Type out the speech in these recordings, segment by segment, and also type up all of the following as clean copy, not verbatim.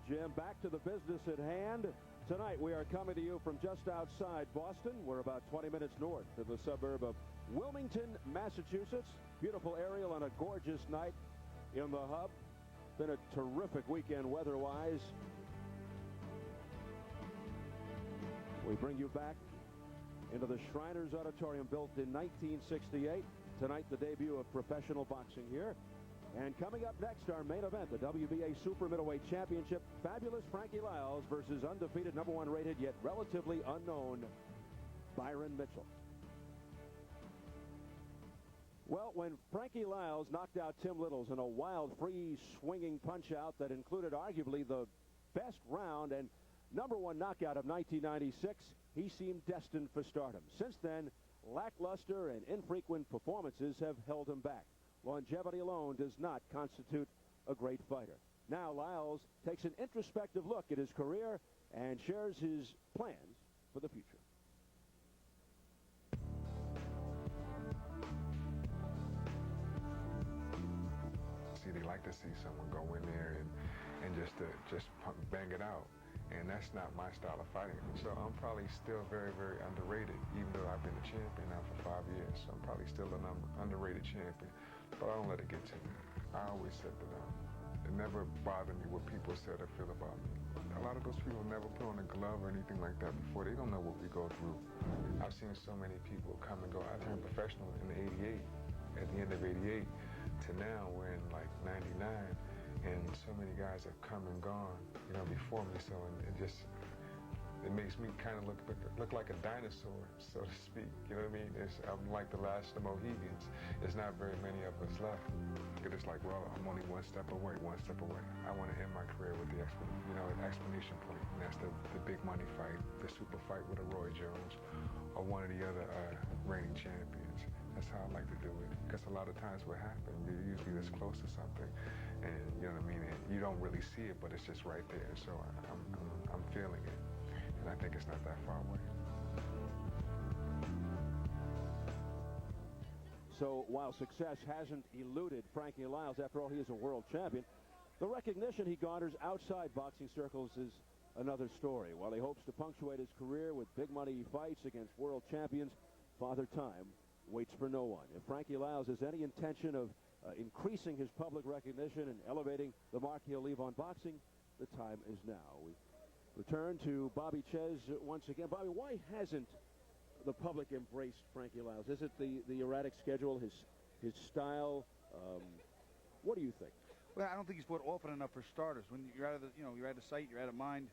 Jim. Back to the business at hand. Tonight we are coming to you from just outside Boston. We're about 20 minutes north of the suburb of Wilmington, Massachusetts. Beautiful aerial on a gorgeous night in the hub. Been a terrific weekend weather-wise. We bring you back into the Shriners Auditorium, built in 1968. Tonight, the debut of professional boxing here. And coming up next, our main event, the WBA Super Middleweight Championship. Fabulous Frankie Liles versus undefeated, #1 rated, yet relatively unknown Bryon Mitchell. Well, when Frankie Liles knocked out Tim Liles in a wild, free, swinging punch-out that included arguably the best round and #1 knockout of 1996, he seemed destined for stardom. Since then, lackluster and infrequent performances have held him back. Longevity alone does not constitute a great fighter. Now Liles takes an introspective look at his career and shares his plans for the future. See, they like to see someone go in there and just bang it out. And that's not my style of fighting. So I'm probably still very, very underrated, even though I've been a champion now for 5 years. So I'm probably still an underrated champion. But I don't let it get to me. I always said that it never bothered me what people said or feel about me. A lot of those people never put on a glove or anything like that before. They don't know what we go through. I've seen so many people come and go. I turned professional in '88, at the end of '88, to now we're in like '99. And so many guys have come and gone, you know, before me. So it makes me kind of look like a dinosaur, so to speak. You know what I mean? I'm like the last of the Mohegans. There's not very many of us left. It's like, well, I'm only one step away. I want to end my career with the explanation point, and that's the big money fight, the super fight with a Roy Jones or one of the other reigning champions. That's how I like to do it. Because a lot of times what happens, you're usually this close to something, and you know what I mean, and you don't really see it, but it's just right there. So I'm feeling it, and I think it's not that far away. So while success hasn't eluded Frankie Liles, after all, he is a world champion, the recognition he garners outside boxing circles is another story. While he hopes to punctuate his career with big money fights against world champions, Father Time waits for no one. If Frankie Liles has any intention of increasing his public recognition and elevating the mark he'll leave on boxing, the time is now. We return to Bobby Ches once again. Bobby, why hasn't the public embraced Frankie Liles? Is it the erratic schedule, his style? What do you think? Well, I don't think he's fought often enough for starters. When you're out of you're out of sight, you're out of mind.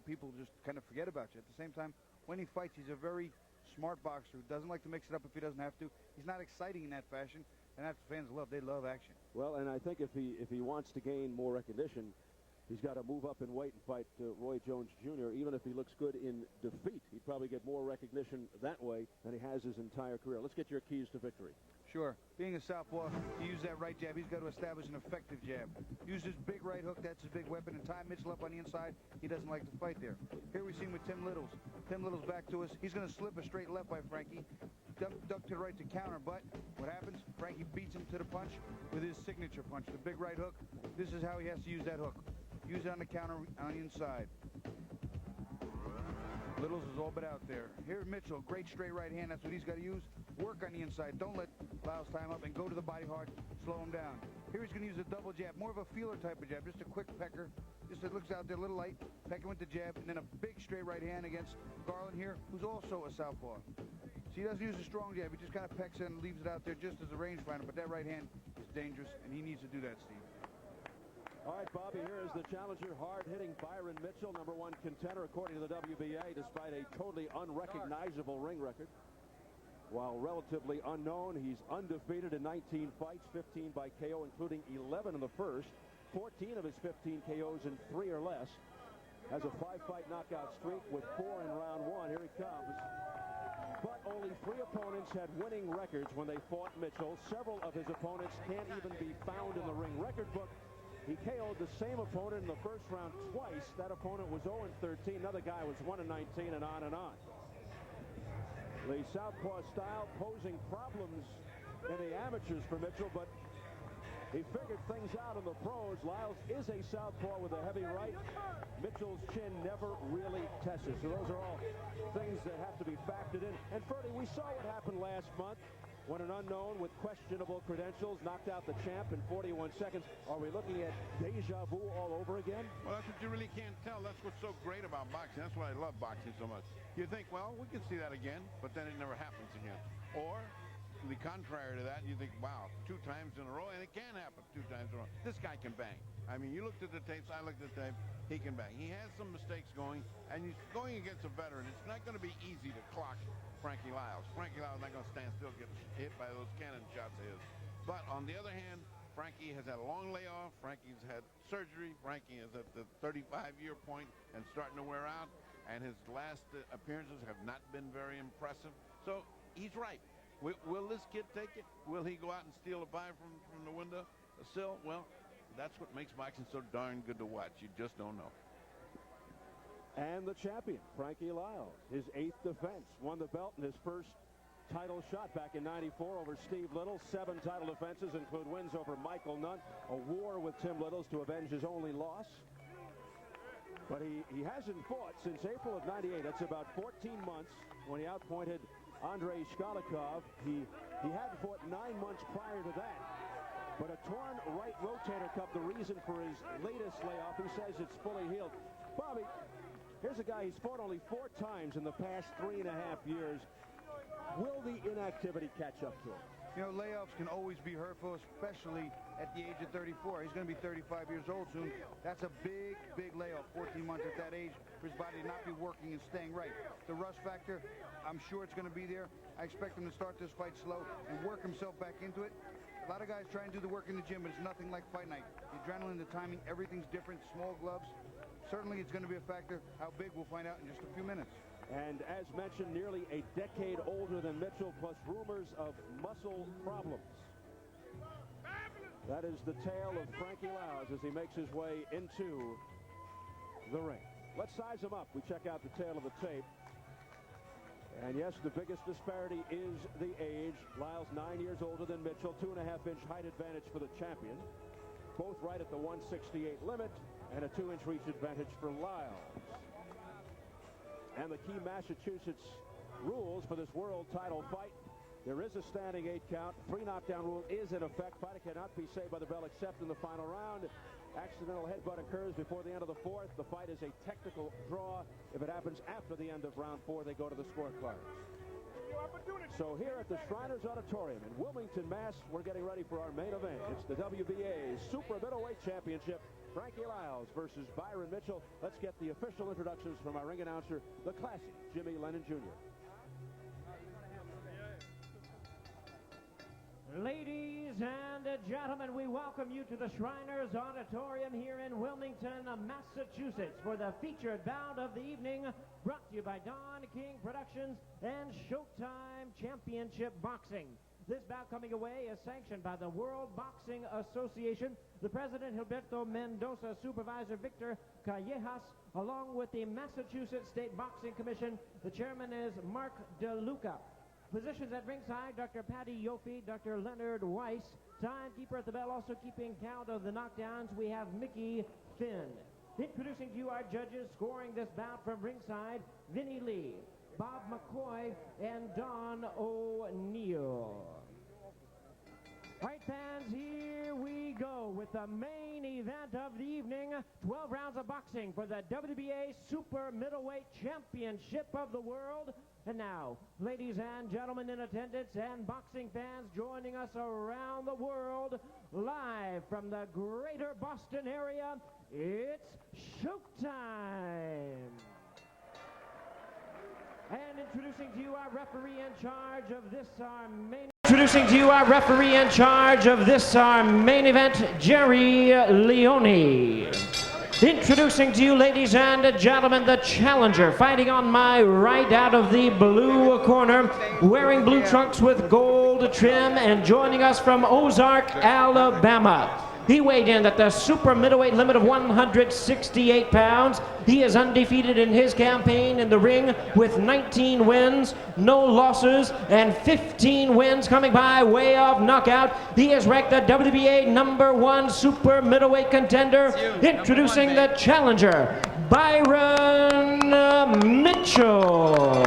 People just kind of forget about you. At the same time, when he fights, he's a very smart boxer who doesn't like to mix it up if he doesn't have to. He's not exciting in that fashion, and that's what fans love. They love action. Well, and I think if he wants to gain more recognition, he's got to move up in weight and fight Roy Jones Jr. Even if he looks good in defeat, he'd probably get more recognition that way than he has his entire career. Let's get your keys to victory. Sure. Being a southpaw, he uses that right jab. He's got to establish an effective jab. Use his big right hook. That's his big weapon. And tie Mitchell up on the inside. He doesn't like to fight there. Here we see him with Tim Liles. Tim Liles back to us. He's going to slip a straight left by Frankie. Duck to the right to counter. But what happens? Frankie beats him to the punch with his signature punch. The big right hook. This is how he has to use that hook. Use it on the counter on the inside. Liles is all but out there. Here Mitchell, great straight right hand. That's what he's got to use. Work on the inside. Don't let Liles tie him up and go to the body hard. Slow him down. Here he's going to use a double jab. More of a feeler type of jab. Just a quick pecker. Just it looks out there a little light. Pecking with the jab. And then a big straight right hand against Garland here, who's also a southpaw. So he doesn't use a strong jab. He just kind of pecks it and leaves it out there just as a rangefinder. But that right hand is dangerous, and he needs to do that, Steve. All right, Bobby, here is the challenger, hard-hitting Bryon Mitchell, #1 contender according to the WBA, despite a totally unrecognizable ring record. While relatively unknown, he's undefeated in 19 fights, 15 by KO, including 11 in the first, 14 of his 15 KOs in 3 or less. Has a 5-fight knockout streak with 4 in round 1. Here he comes. But only 3 opponents had winning records when they fought Mitchell. Several of his opponents can't even be found in the ring record book. He KO'd the same opponent in the first round twice. That opponent was 0-13. Another guy was 1-19, and on and on. The southpaw style posing problems in the amateurs for Mitchell, but he figured things out in the pros. Liles is a southpaw with a heavy right. Mitchell's chin never really tested. So those are all things that have to be factored in. And Ferdy, we saw what happened last month when an unknown with questionable credentials knocked out the champ in 41 seconds. Are we looking at deja vu all over again? Well, that's what you really can't tell. That's what's so great about boxing. That's why I love boxing so much. You think, well, we can see that again, but then it never happens again. Or the contrary to that, you think, wow, 2 times in a row, and it can happen 2 times in a row. This guy can bang. I mean, you looked at the tapes, I looked at the tape, he can bang. He has some mistakes going, and he's going against a veteran. It's not going to be easy to clock Frankie Liles. Frankie Liles is not going to stand still, get hit by those cannon shots of his. But on the other hand, Frankie has had a long layoff. Frankie's had surgery. Frankie is at the 35-year point and starting to wear out, and his last appearances have not been very impressive. So he's right. Will this kid take it? Will he go out and steal a pie from the window sill? Well, that's what makes boxing so darn good to watch. You just don't know. And the champion, Frankie Liles, his 8th defense, won the belt in his first title shot back in '94 over Steve Littles. 7 title defenses include wins over Michael Nunn, a war with Tim Littles to avenge his only loss. But he hasn't fought since April of '98. That's about 14 months when he outpointed Andrei Shkolikov. He hadn't fought 9 months prior to that. But a torn right rotator cuff, the reason for his latest layoff. He says it's fully healed. Bobby, here's a guy who's fought only 4 times in the past 3.5 years. Will the inactivity catch up to him? You know, layoffs can always be hurtful, especially at the age of 34. He's going to be 35 years old soon. That's a big, big layoff, 14 months at that age, for his body to not be working and staying right. The rust factor, I'm sure it's going to be there. I expect him to start this fight slow and work himself back into it. A lot of guys try and do the work in the gym, but it's nothing like fight night. The adrenaline, the timing, everything's different. Small gloves. Certainly it's going to be a factor. How big, we'll find out in just a few minutes. And as mentioned, nearly a decade older than Mitchell, plus rumors of muscle problems. That is the tale of Frankie Liles as he makes his way into the ring. Let's size him up. We check out the tail of the tape. And yes, the biggest disparity is the age. Liles 9 years older than Mitchell, 2.5-inch height advantage for the champion. Both right at the 168 limit, and a 2-inch reach advantage for Liles. And the key Massachusetts rules for this world title fight: there is a standing 8 count. 3 knockdown rule is in effect. Fighter cannot be saved by the bell except in the final round. Accidental headbutt occurs before the end of the 4th. The fight is a technical draw. If it happens after the end of round 4, they go to the scorecards. So here at the Shriners Auditorium in Wilmington, Mass, we're getting ready for our main event. It's the WBA Super Middleweight Championship. Frankie Liles versus Bryon Mitchell. Let's get the official introductions from our ring announcer, the classic Jimmy Lennon Jr. Ladies and gentlemen, we welcome you to the Shriners Auditorium here in Wilmington, Massachusetts, for the featured bout of the evening, brought to you by Don King Productions and Showtime Championship Boxing. This bout coming away is sanctioned by the World Boxing Association, the President Gilberto Mendoza, Supervisor Victor Callejas, along with the Massachusetts State Boxing Commission. The chairman is Mark DeLuca. Positions at ringside, Dr. Patty Yofi, Dr. Leonard Weiss. Timekeeper at the bell, also keeping count of the knockdowns, we have Mickey Finn. Introducing to you our judges, scoring this bout from ringside, Vinnie Lee, Bob McCoy, and Don O'Neill. All right, fans, here we go with the main event of the evening. 12 rounds of boxing for the WBA Super Middleweight Championship of the World. And now, ladies and gentlemen in attendance and boxing fans joining us around the world, live from the greater Boston area, it's Showtime. And introducing to you our referee in charge of this, our main... Introducing to you our referee in charge of this, our main event, Jerry Leone. Introducing to you, ladies and gentlemen, the challenger, fighting on my right out of the blue corner, wearing blue trunks with gold trim, and joining us from Ozark, Alabama, He weighed in at the super middleweight limit of 168 pounds. He is undefeated in his campaign in the ring with 19 wins, no losses, and 15 wins coming by way of knockout. He is ranked the WBA #1 super middleweight contender. Introducing the challenger, Bryon Mitchell.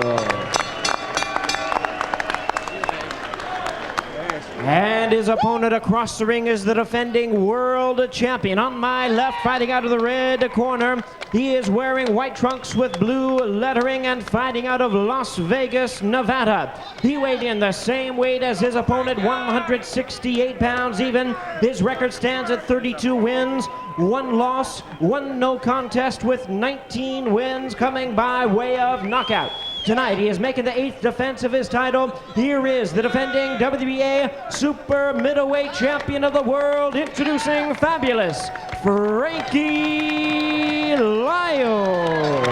And his opponent across the ring is the defending world champion. On my left, fighting out of the red corner, he is wearing white trunks with blue lettering and fighting out of Las Vegas, Nevada. He weighed in the same weight as his opponent, 168 pounds even. His record stands at 32 wins, 1 loss, 1 no contest with 19 wins coming by way of knockout. Tonight, he is making the 8th defense of his title. Here is the defending WBA super middleweight champion of the world, introducing fabulous Frankie Liles.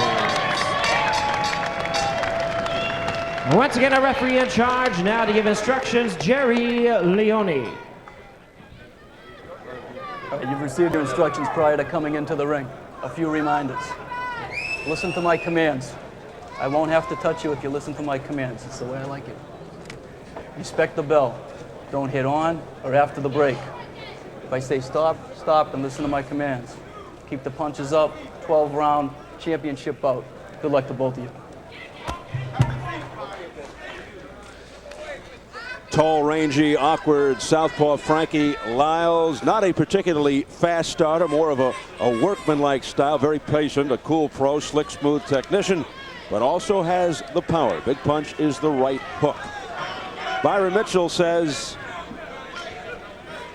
Once again, a referee in charge. Now to give instructions, Jerry Leone. You've received your instructions prior to coming into the ring. A few reminders. Listen to my commands. I won't have to touch you if you listen to my commands. It's the way I like it. Respect the bell. Don't hit on or after the break. If I say stop, stop, and listen to my commands. Keep the punches up, 12-round championship bout. Good luck to both of you. Tall, rangy, awkward southpaw Frankie Liles. Not a particularly fast starter, more of a workman-like style. Very patient, a cool pro, slick, smooth technician, but also has the power. Big punch is the right hook. Bryon Mitchell says,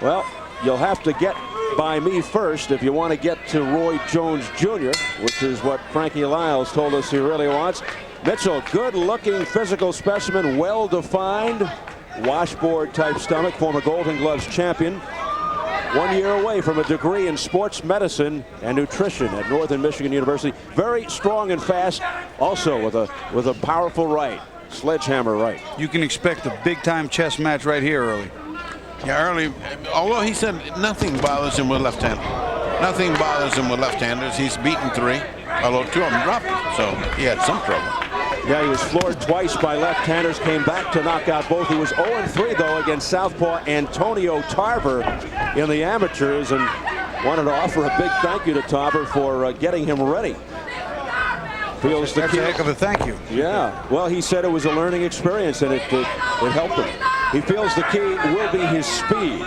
well, you'll have to get by me first if you want to get to Roy Jones Jr., which is what Frankie Liles told us he really wants. Mitchell, good-looking physical specimen, well-defined, washboard-type stomach, former Golden Gloves champion. 1 year away from a degree in sports medicine and nutrition at Northern Michigan University. Very strong and fast, also with a powerful right, sledgehammer right. You can expect a big-time chess match right here early. Yeah, early, although he said nothing bothers him with left-hand. Nothing bothers him with left-handers. He's beaten 3, although 2 of them dropped him, so he had some trouble. Yeah, he was floored twice by left-handers, came back to knock out both. He was 0-3, though, against southpaw Antonio Tarver in the amateurs, and wanted to offer a big thank you to Tarver for getting him ready. Feels the That's key. a heck of a thank you. Yeah, well, he said it was a learning experience, and it helped him. He feels the key will be his speed.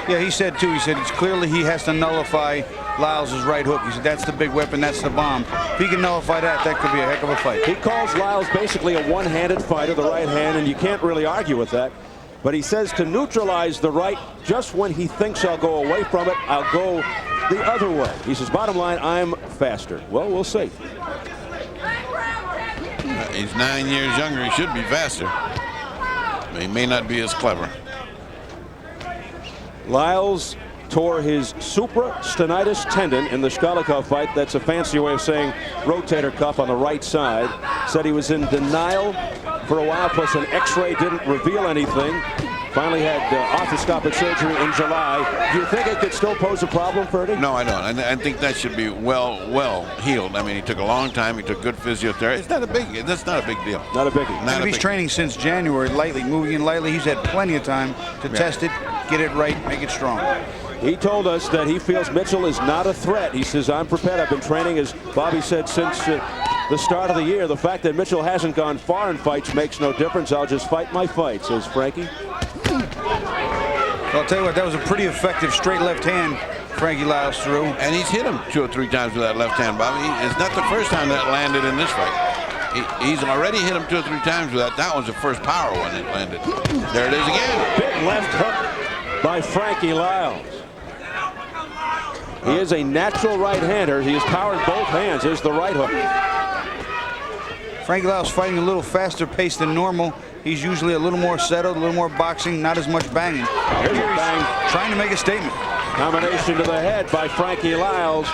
Yeah, he said, too, it's clearly he has to nullify Liles' right hook. He said that's the big weapon, that's the bomb. If he can nullify that, that could be a heck of a fight. He calls Liles basically a one-handed fighter, the right hand, and you can't really argue with that. But he says to neutralize the right, just when he thinks I'll go away from it, I'll go the other way. He says, bottom line, I'm faster. Well, we'll see. He's 9 years younger. He should be faster. He may not be as clever. Liles tore his supraspinatus tendon in the Shkolikov fight. That's a fancy way of saying rotator cuff on the right side. Said he was in denial for a while, plus an x-ray didn't reveal anything. Finally had arthroscopic surgery in July. Do you think it could still pose a problem, Ferdy? No, I don't. I think that should be well healed. I mean, he took a long time. He took good physiotherapy. It's not a big. That's not a big deal. Not a biggie. And if he's training since January, lightly, moving in lightly, he's had plenty of time to test it, get it right, make it strong. He told us that he feels Mitchell is not a threat. He says, I'm prepared. I've been training, as Bobby said, since the start of the year. The fact that Mitchell hasn't gone far in fights makes no difference. I'll just fight my fight, says Frankie. Well, I'll tell you what, that was a pretty effective straight left hand Frankie Liles threw. And he's hit him 2 or 3 times with that left hand, Bobby. It's not the first time that landed in this fight. He's already hit him 2 or 3 times with that. That was the first power one that landed. There it is again. Big left hook by Frankie Liles. He is a natural right-hander. He has power in both hands. There's the right hook. Frankie Liles fighting a little faster pace than normal. He's usually a little more settled, a little more boxing, not as much banging. Here's a bang. Trying to make a statement. Combination to the head by Frankie Liles.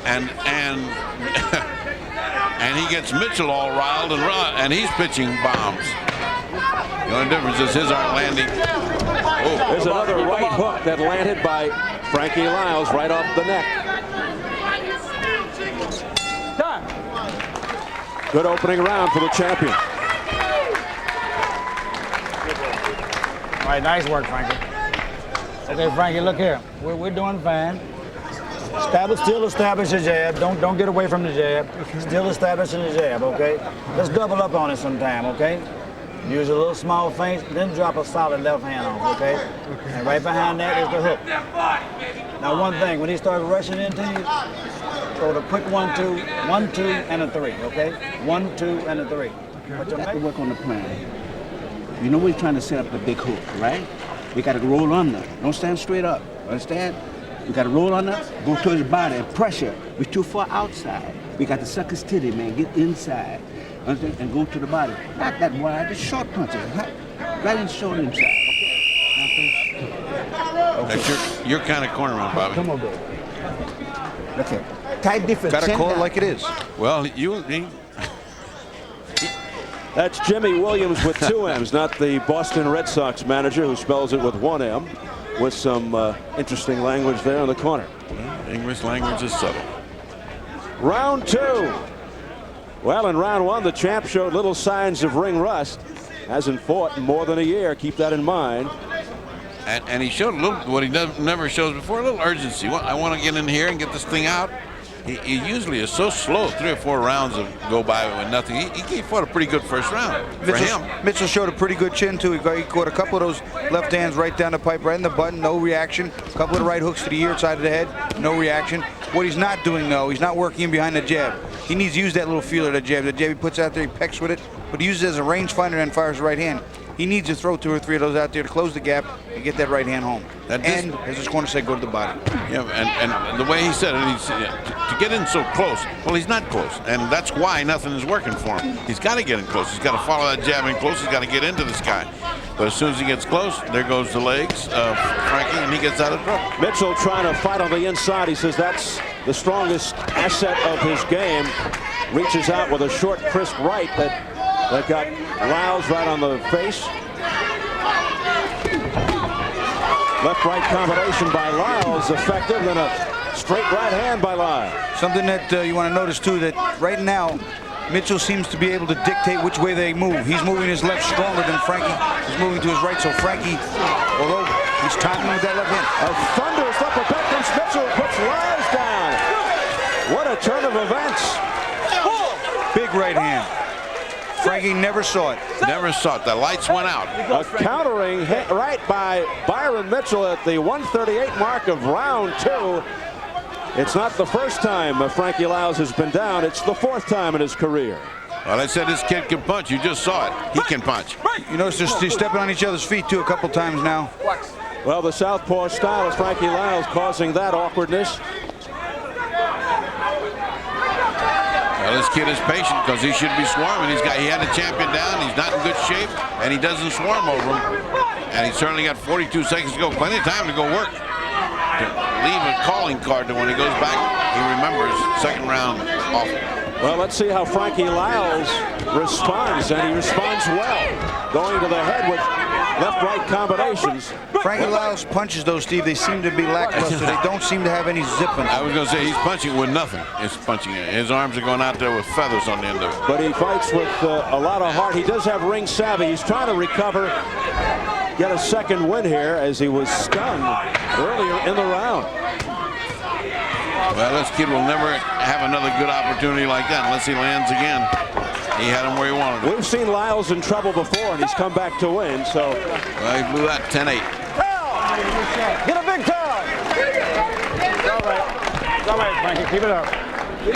And he gets Mitchell all riled and he's pitching bombs. The only difference is his aren't landing There's another right hook that landed by Frankie Liles right off the neck. Good opening round for the champion. All right, nice work, Frankie. Okay, Frankie, look here. We're doing fine. Still establish the jab. Don't get away from the jab. Still establishing the jab, okay? Let's double up on it sometime, okay? Use a little small feint, then drop a solid left hand on, okay? And right behind that is the hook. Now, one thing, when he starts rushing into you, throw the quick 1-2, 1-2, and a 3, okay? 1-2, and a 3. We have to work on the plan. You know we're trying to set up the big hook, right? We got to roll under. Don't stand straight up. Understand? We got to roll under, go towards the body, and pressure. We're too far outside. We got to suck his titty, man. Get inside. Understand? And go to the body. Not that wide, just short punches. Right in short inside. Okay? That's your kind of corner round, Bobby. Come on, baby. Okay. Tight defense. Got a core like it is. Well, That's Jimmy Williams with 2 M's, not the Boston Red Sox manager who spells it with 1 M, with some interesting language there in the corner. English language is subtle. Round 2. Well, in round 1, the champ showed little signs of ring rust. Hasn't fought in more than a year. Keep that in mind. And he showed a little, what he never shows before, a little urgency. I want to get in here and get this thing out. He usually is so slow. 3 or 4 rounds go by with nothing. He fought a pretty good first round for him. Mitchell showed a pretty good chin, too. He caught a couple of those left hands right down the pipe, right in the button, no reaction. A couple of the right hooks to the ear side of the head, no reaction. What he's not doing, though, he's not working in behind the jab. He needs to use that little feeler, the jab. The jab he puts out there, he pecks with it, but he uses it as a rangefinder and fires the right hand. He needs to throw 2 or 3 of those out there to close the gap and get that right hand home. And, as his corner said, go to the body. Yeah, and the way he said it, to get in so close, well, he's not close. And that's why nothing is working for him. He's got to get in close. He's got to follow that jab in close. He's got to get into this guy. But as soon as he gets close, there goes the legs of Frankie, and he gets out of trouble. Mitchell trying to fight on the inside. He says that's the strongest asset of his game. Reaches out with a short, crisp right that got Liles right on the face. Left-right combination by Liles, effective, and a straight right hand by Liles. Something that you want to notice, too, that right now, Mitchell seems to be able to dictate which way they move. He's moving his left stronger than Frankie. He's moving to his right, so Frankie, although he's timing with that left hand. A thunderous uppercut comes Mitchell, puts Liles down. What a turn of events. Big right hand. Frankie never saw it. Never saw it. The lights went out. A countering hit right by Bryon Mitchell at the 138 mark of round 2. It's not the first time Frankie Liles has been down. It's the 4th time in his career. Well, I said this kid can punch. You just saw it. He can punch. You notice they're stepping on each other's feet, too, a couple times now. Well, the southpaw style of Frankie Liles causing that awkwardness. Well, this kid is patient because he should be swarming. He had a champion down. He's not in good shape, and he doesn't swarm over him. And he certainly got 42 seconds to go. Plenty of time to go work. To leave a calling card to when he goes back, he remembers second round off. Well, let's see how Frankie Liles responds, and he responds well. Going to the head with left-right combinations. Frankie Liles punches, though, Steve. They seem to be lackluster. They don't seem to have any zip in them. I was going to say, he's punching with nothing. He's punching it. His arms are going out there with feathers on the end of it. But he fights with a lot of heart. He does have ring savvy. He's trying to recover, get a second win here as he was stunned earlier in the round. Well, this kid will never have another good opportunity like that unless he lands again. He had him where he wanted him. We've seen Liles in trouble before, and he's come back to win, so. Well, he blew that 10-8. Get a big towel. It's all right. It's all right, Frankie. Keep it up. Keep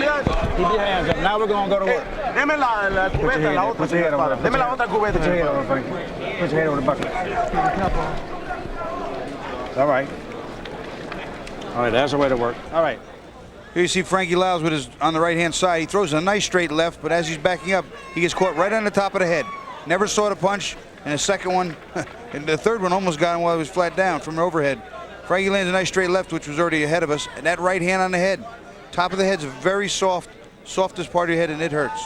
your hands up. Now we're going to go to work. Deme la cubeta, la otra. Put your head over there. Deme la otra cubeta. Put your head over, Frankie. Put your head over the bucket. All right. All right, that's the way to work. All right. Here you see Frankie Liles with his on the right-hand side. He throws a nice straight left, but as he's backing up, he gets caught right on the top of the head. Never saw the punch, and the second one, and the third one almost got him while he was flat down from overhead. Frankie lands a nice straight left, which was already ahead of us, and that right hand on the head. Top of the head's very soft, softest part of your head, and it hurts.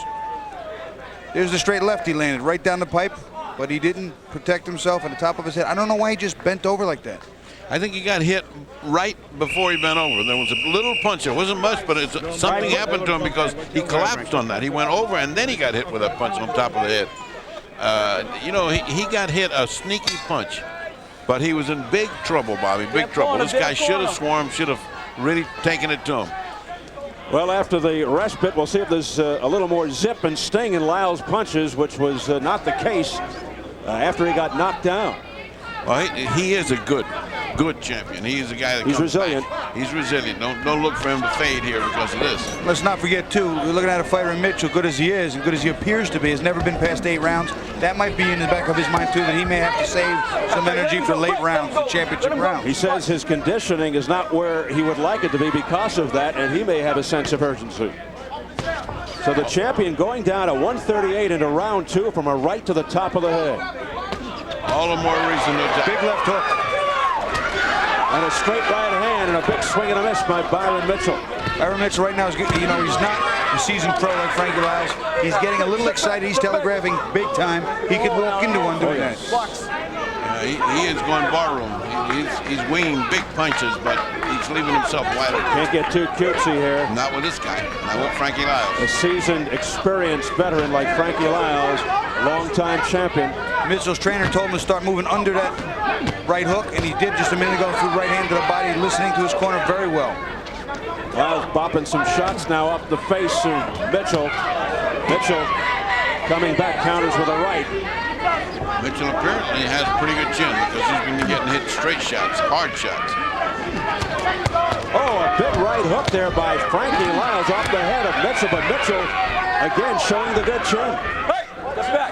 There's the straight left he landed, right down the pipe. but he didn't protect himself on the top of his head. I don't know why he just bent over like that. I think he got hit right before he bent over. There was a little punch. It wasn't much, but something happened to him because he collapsed on that. He went over, and then he got hit with a punch on top of the head. You know, he got hit a sneaky punch, but he was in big trouble, Bobby, big trouble. This guy should have swarmed, should have really taken it to him. Well, after the respite, we'll see if there's a little more zip and sting in Liles' punches, which was not the case after he got knocked down. Well, he is a good champion. He's a guy that he's comes resilient. Back. He's resilient. Don't look for him to fade here because of this. Let's not forget, too, we're looking at a fighter in Mitchell, good as he is and good as he appears to be, has never been past 8 rounds. That might be in the back of his mind, too, that he may have to save some energy for late rounds, the championship round. He says his conditioning is not where he would like it to be because of that, and he may have a sense of urgency. So the champion going down at 138 into round 2 from a right to the top of the head. All the more reason to attack. Big left hook. And a straight right hand and a big swing and a miss by Bryon Mitchell. Bryon Mitchell right now is, you know, he's not a seasoned pro like Frankie Liles. He's getting a little excited. He's telegraphing big time. He could walk into one doing that. He is going barroom. He's winging big punches, but he's leaving himself wide open. Can't get too cutesy here. Not with this guy. Not with Frankie Liles. A seasoned, experienced veteran like Frankie Liles, longtime champion. Mitchell's trainer told him to start moving under that right hook, and he did just a minute ago through right hand to the body, listening to his corner very well. Liles bopping some shots now up the face of Mitchell. Mitchell coming back, counters with a right. Mitchell apparently has a pretty good chin because he's been getting hit straight shots, hard shots. Oh, a big right hook there by Frankie Liles off the head of Mitchell, but Mitchell again showing the good chin. Hey, step back.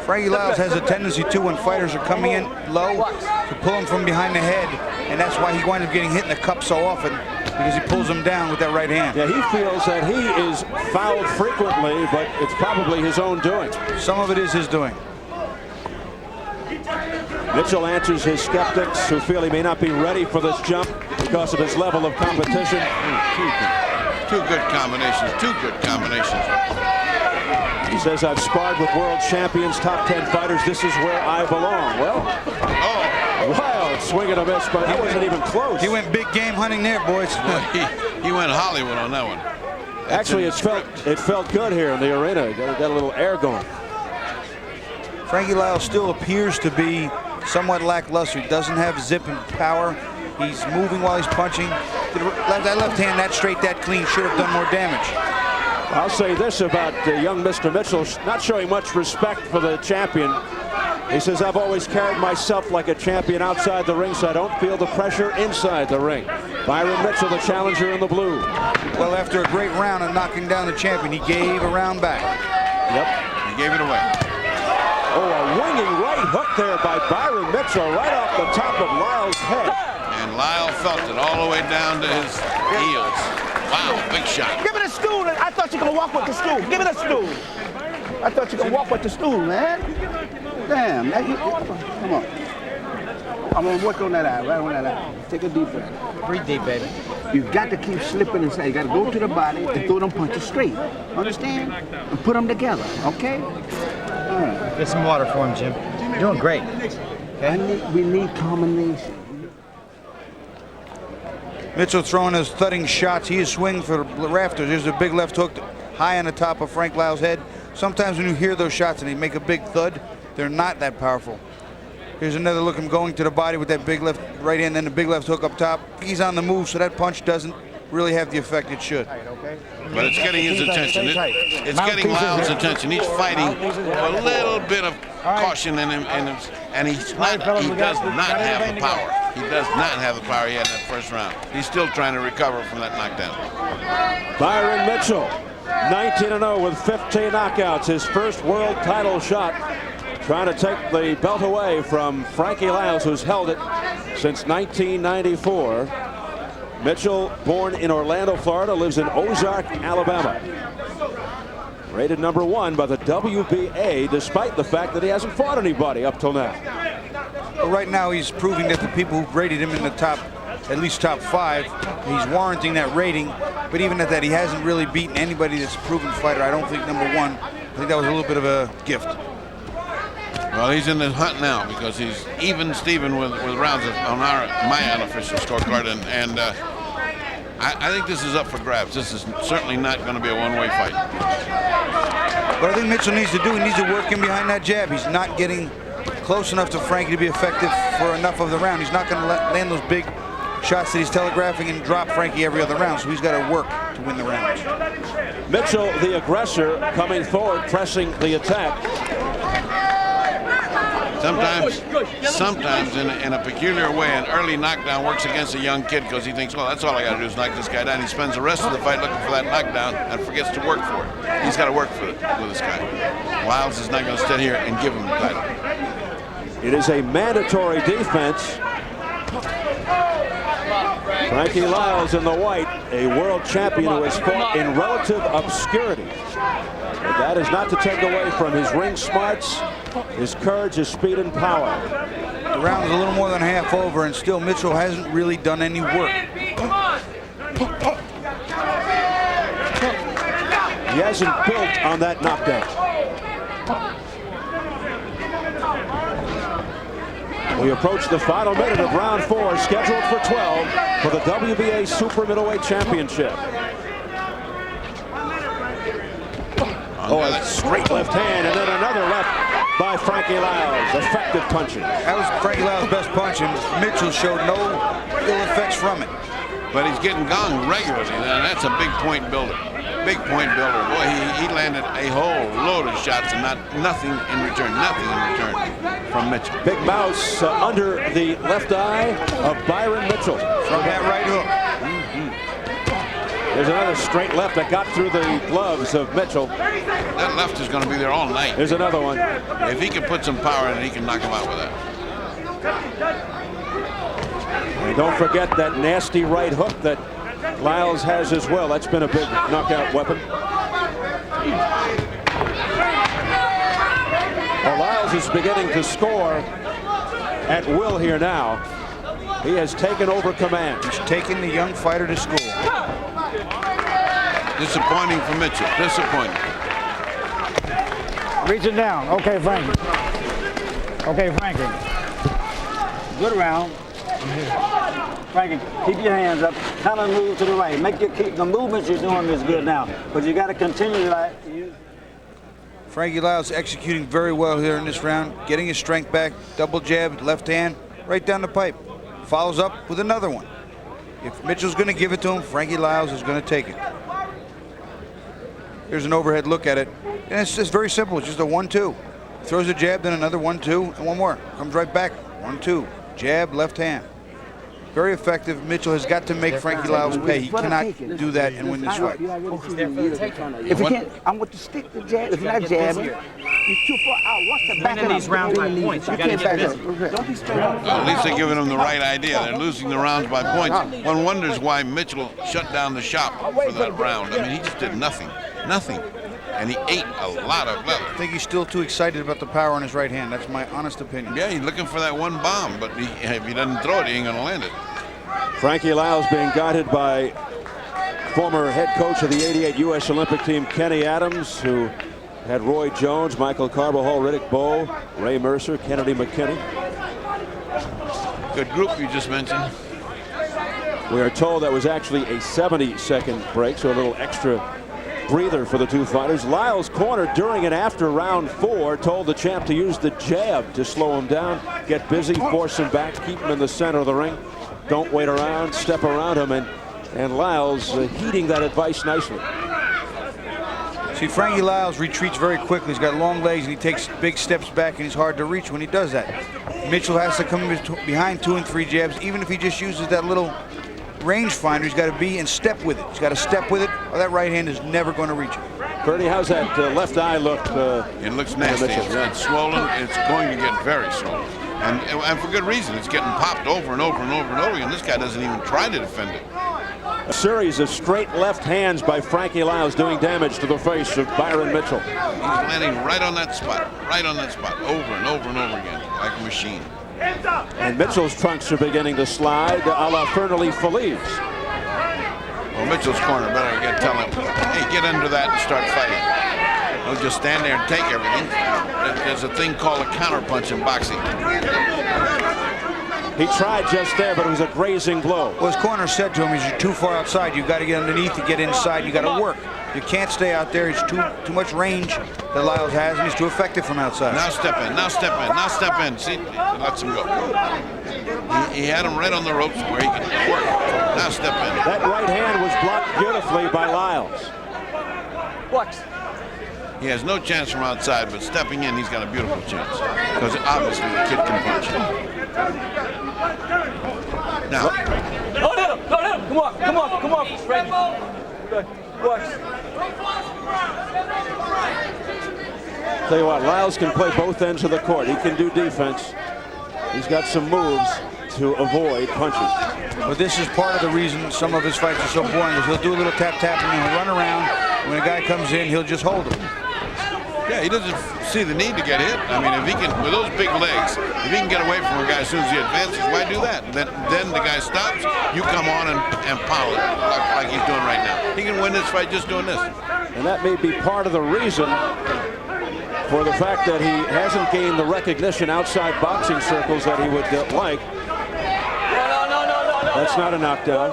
Frankie Liles has a tendency to, when fighters are coming in low, to pull him from behind the head, and that's why he winds up getting hit in the cup so often, because he pulls him down with that right hand. Yeah, he feels that he is fouled frequently, but it's probably his own doing. Some of it is his doing. Mitchell answers his skeptics who feel he may not be ready for this jump because of his level of competition. Two good combinations, two good combinations. He says, I've sparred with world champions, top 10 fighters. This is where I belong. Well, wild swing and a miss, but he wasn't even close. He went big game hunting there, boys. He went Hollywood on that one. Actually, it felt good here in the arena. Got a little air going. Frankie Liles still appears to be somewhat lackluster. He doesn't have zip and power. He's moving while he's punching. That left hand, that straight, that clean, should have done more damage. I'll say this about young Mr. Mitchell, not showing much respect for the champion. He says, I've always carried myself like a champion outside the ring, so I don't feel the pressure inside the ring. Bryon Mitchell, the challenger in the blue. Well, after a great round of knocking down the champion, he gave a round back. Yep. He gave it away. Oh, a winging right hook there by Bryon Mitchell right off the top of Liles' head. And Lyle felt it all the way down to his heels. Wow, big shot. Give me the stool. I thought you were going to walk with the stool. Give me the stool. I thought you were going to walk with the stool, man. Damn. Come on. I'm going to work on that eye, right on that eye. Take a deep breath. Breathe deep, baby. You got to keep slipping inside. You got to go to the body and throw them punches straight. Understand? And put them together, okay? All right. Get some water for him, Jim. You're doing great. Okay? We need combination. Mitchell throwing his thudding shots. He is swinging for the rafters. There's a big left hook high on the top of Frank Liles' head. Sometimes when you hear those shots and they make a big thud, they're not that powerful. Here's another look, him going to the body with that big left right hand, then the big left hook up top. He's on the move, so that punch doesn't really have the effect it should. But it's getting his attention. It's getting Liles' attention. He's fighting a little bit of caution in him, and he does not have the power. He does not have the power he had in that first round. He's still trying to recover from that knockdown. Bryon Mitchell, 19-0 with 15 knockouts. His first world title shot. Trying to take the belt away from Frankie Liles, who's held it since 1994. Mitchell, born in Orlando, Florida, lives in Ozark, Alabama. Rated #1 by the WBA, despite the fact that he hasn't fought anybody up till now. But right now, he's proving that the people who've rated him in the top, at least top 5, he's warranting that rating. But even at that, he hasn't really beaten anybody that's a proven fighter. I don't think #1. I think that was a little bit of a gift. Well, he's in the hunt now because he's even Steven with rounds on my unofficial scorecard, and I think this is up for grabs. This is certainly not going to be a one-way fight. What I think Mitchell needs to do, he needs to work in behind that jab. He's not getting close enough to Frankie to be effective for enough of the round. He's not going to land those big shots that he's telegraphing and drop Frankie every other round, so he's got to work to win the rounds. Mitchell, the aggressor, coming forward, pressing the attack. Sometimes in a peculiar way, an early knockdown works against a young kid because he thinks, well, that's all I got to do is knock this guy down. He spends the rest of the fight looking for that knockdown and forgets to work for it. He's got to work for it with this guy. Liles is not going to sit here and give him the title. It is a mandatory defense. Frankie Liles in the white, a world champion who has fought in relative obscurity. But that is not to take away from his ring smarts, his courage, his speed, and power. The round is a little more than half over, and still Mitchell hasn't really done any work. He hasn't built on that knockdown. We approach the final minute of round 4, scheduled for 12 for the WBA Super Middleweight Championship. Oh, a straight left hand, and then another left by Frankie Liles. Effective punching. That was Frankie Liles' best punch, and Mitchell showed no ill effects from it. But he's getting gonged regularly, and that's a big point builder. Big point builder. Boy, he landed a whole load of shots and nothing in return. Nothing in return from Mitchell. Big mouse under the left eye of Bryon Mitchell. From that right hook. There's another straight left that got through the gloves of Mitchell. That left is going to be there all night. There's another one. If he can put some power in it, he can knock him out with that. And don't forget that nasty right hook that Liles has as well. That's been a big knockout weapon. Well, Liles is beginning to score at will here now. He has taken over command. He's taking the young fighter to school. Disappointing for Mitchell. Disappointing. Reach it down. Okay, Frankie. Okay, Frankie. Good round. Frankie, keep your hands up. Kind of move to the right. Make the movements you're doing is good now, but you got to continue to Frankie Liles executing very well here in this round, getting his strength back. Double jab, left hand, right down the pipe. Follows up with another one. If Mitchell's going to give it to him, Frankie Liles is going to take it. Here's an overhead look at it. And it's just very simple. It's just a 1-2. Throws a jab, then another 1-2, and one more. Comes right back. 1-2. Jab, left hand. Very effective. Mitchell has got to make Frankie Liles pay. He cannot do that and win this fight. If you can't, I'm going to stick the jab. If you're not jabbing, you're too far out. Watch the back of these rounds by points. You got to get busy. Don't be straight up. Well, at least they're giving him the right idea. They're losing the rounds by points. One wonders why Mitchell shut down the shop for that round. I mean, he just did nothing. Nothing. And he ate a lot of leather. I think he's still too excited about the power on his right hand. That's my honest opinion. Yeah, he's looking for that one bomb, but if he doesn't throw it, he ain't going to land it. Frankie Liles being guided by former head coach of the '88 U.S. Olympic team, Kenny Adams, who had Roy Jones, Michael Carbajal, Riddick Bowe, Ray Mercer, Kennedy McKinney. Good group you just mentioned. We are told that was actually a 70-second break, so a little extra breather for the two fighters. Liles cornered during and after round 4 told the champ to use the jab to slow him down, get busy, force him back, keep him in the center of the ring. Don't wait around, step around him, and Liles heeding that advice nicely. See, Frankie Liles retreats very quickly. He's got long legs, and he takes big steps back, and he's hard to reach when he does that. Mitchell has to come behind 2 and 3 jabs, even if he just uses that little rangefinder. He's got to be and step with it. He's got to step with it, or that right hand is never going to reach it. Bertie, how's that left eye look? It looks nasty. It's swollen. It's going to get very swollen. And for good reason. It's getting popped over and over and over and over again. This guy doesn't even try to defend it. A series of straight left hands by Frankie Liles doing damage to the face of Bryon Mitchell. He's landing right on that spot, over and over and over again, like a machine. And Mitchell's trunks are beginning to slide a la Fernley Feliz. Well, Mitchell's corner better tell him, hey, get under that and start fighting. He'll just stand there and take everything. There's a thing called a counterpunch in boxing. He tried just there, but it was a grazing blow. Well, his corner said to him, you're too far outside. You've got to get underneath to get inside. You got to work. You can't stay out there. It's too much range that Liles has, and he's too effective from outside. Now step in, now step in, now step in. See, he lets him go. He had him right on the ropes where he could work. Now step in. That right hand was blocked beautifully by Liles. Watch. He has no chance from outside, but stepping in, he's got a beautiful chance. Because obviously the kid can punch. Now. Go to him! Go to him! Come on! Come on! Come on! Frankie. Okay. Watch. Tell you what, Liles can play both ends of the court. He can do defense. He's got some moves to avoid punches. Well, this is part of the reason some of his fights are so boring, is he'll do a little tap-tap and he'll run around. When a guy comes in, he'll just hold him. Yeah, he doesn't see the need to get hit. I mean, if he can, with those big legs, if he can get away from a guy as soon as he advances, why do that? Then the guy stops, you come on and pound it like he's doing right now. He can win this fight just doing this. And that may be part of the reason for the fact that he hasn't gained the recognition outside boxing circles that he would like. That's not a knockdown.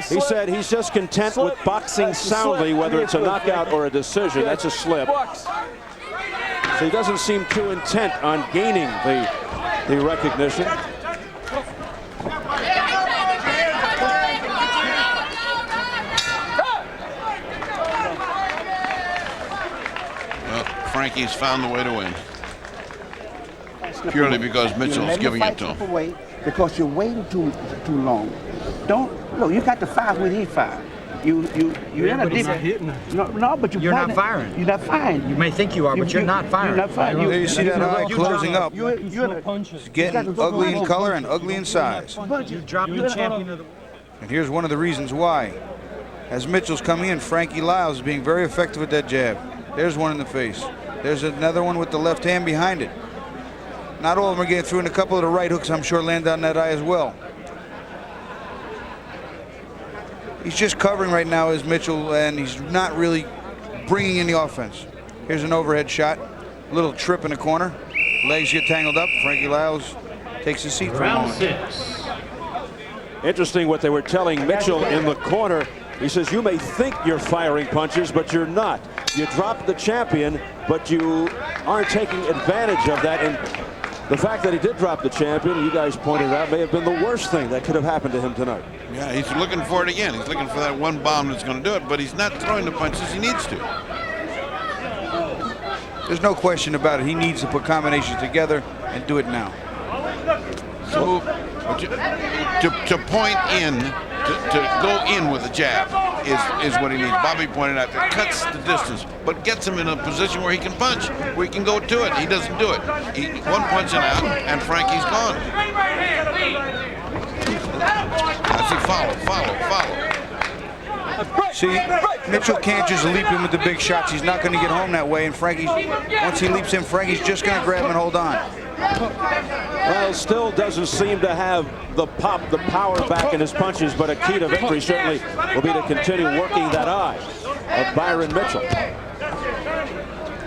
He said he's just content with boxing soundly, whether it's a knockout or a decision. That's a slip. So he doesn't seem too intent on gaining the recognition. Well, Frankie's found the way to win. Purely because Mitchell's giving it to him. Because you're waiting too long. Don't look. You got the fire when he fire. You're in a different. No, but you're not firing. You're not firing. You may think you are, but you're not firing. You're not firing. There you see that eye closing up. You're It's getting ugly in color and ugly in size. You dropped the champion of the. And here's one of the reasons why. As Mitchell's coming in, Frankie Liles is being very effective with that jab. There's one in the face. There's another one with the left hand behind it. Not all of them are getting through, and a couple of the right hooks, I'm sure, land on that eye as well. He's just covering right now as Mitchell, and he's not really bringing in the offense. Here's an overhead shot. A little trip in the corner. Legs get tangled up. Frankie Liles takes his seat for a moment. Interesting what they were telling Mitchell in the corner. He says, you may think you're firing punches, but you're not. You dropped the champion, but you aren't taking advantage of that. And the fact that he did drop the champion, you guys pointed out, may have been the worst thing that could have happened to him tonight. Yeah, he's looking for it again. He's looking for that one bomb that's going to do it, but he's not throwing the punches he needs to. There's no question about it. He needs to put combinations together and do it now. So to point in, to go in with a jab is what he needs. Bobby pointed out that cuts the distance, but gets him in a position where he can punch, where he can go to it. He doesn't do it. One punch and out, and Frankie's gone. I see follow. See, Mitchell can't just leap in with the big shots. He's not going to get home that way, and once he leaps in, Frankie's just going to grab him and hold on. Well, still doesn't seem to have the pop, the power back in his punches, but a key to victory certainly will be to continue working that eye of Bryon Mitchell.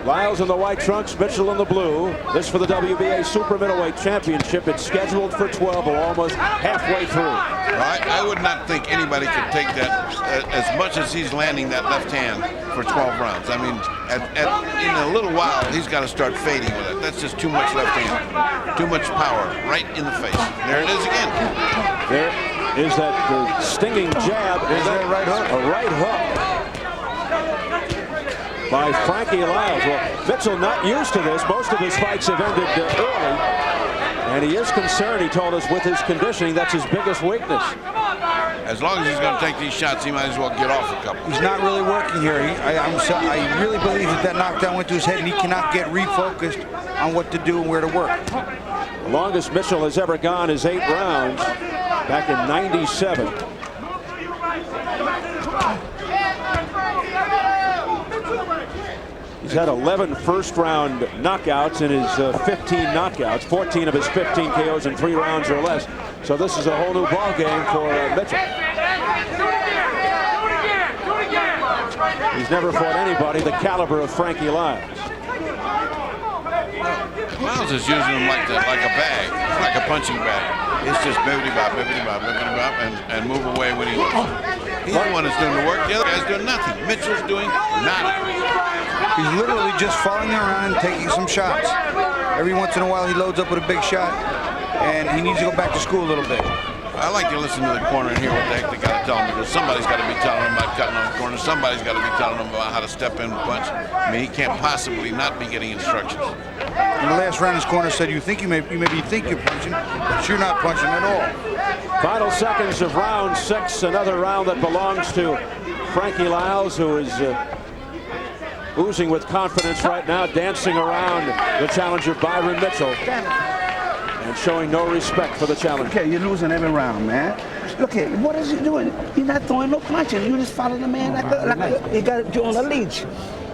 Liles in the white trunks, Mitchell in the blue. This for the WBA Super Middleweight Championship. It's scheduled for 12. We're almost halfway through. I would not think anybody could take that as much as he's landing that left hand for 12 rounds. I mean, in a little while, he's got to start fading with it. That's just too much left hand, too much power right in the face. There it is again. There is that stinging jab. Is that right hook? A right hook by Frankie Liles. Well, Mitchell not used to this. Most of his fights have ended early. And he is concerned, he told us, with his conditioning. That's his biggest weakness. As long as he's going to take these shots, he might as well get off a couple. He's not really working here. I really believe that knockdown went to his head, and he cannot get refocused on what to do and where to work. The longest Mitchell has ever gone is 8 rounds, back in '97. He's had 11 first-round knockouts in his 15 knockouts, 14 of his 15 KOs in 3 rounds or less. So this is a whole new ball game for Mitchell. He He's never fought anybody the caliber of Frankie Liles. Liles is using him like a bag, like a punching bag. It's just bibbity-bop, bibbity-bop, bibbity-bop, and move away when he wants. He's the one that's doing the work. The other guy's doing nothing. Mitchell's doing nada. He's literally just following around and taking some shots. Every once in a while, he loads up with a big shot, and he needs to go back to school a little bit. I like to listen to the corner and hear what the heck they got to tell him, because somebody's got to be telling him about cutting on the corner. Somebody's got to be telling him about how to step in and punch. I mean, he can't possibly not be getting instructions. In the last round, his corner said, you maybe think you're punching, but you're not punching at all. Final seconds of round 6, another round that belongs to Frankie Liles, who is oozing with confidence right now, dancing around the challenger Bryon Mitchell, and showing no respect for the challenger. Okay, you're losing every round, man. Look at what is he doing? He's not throwing no punches. You just follow the man like he got you on a leash.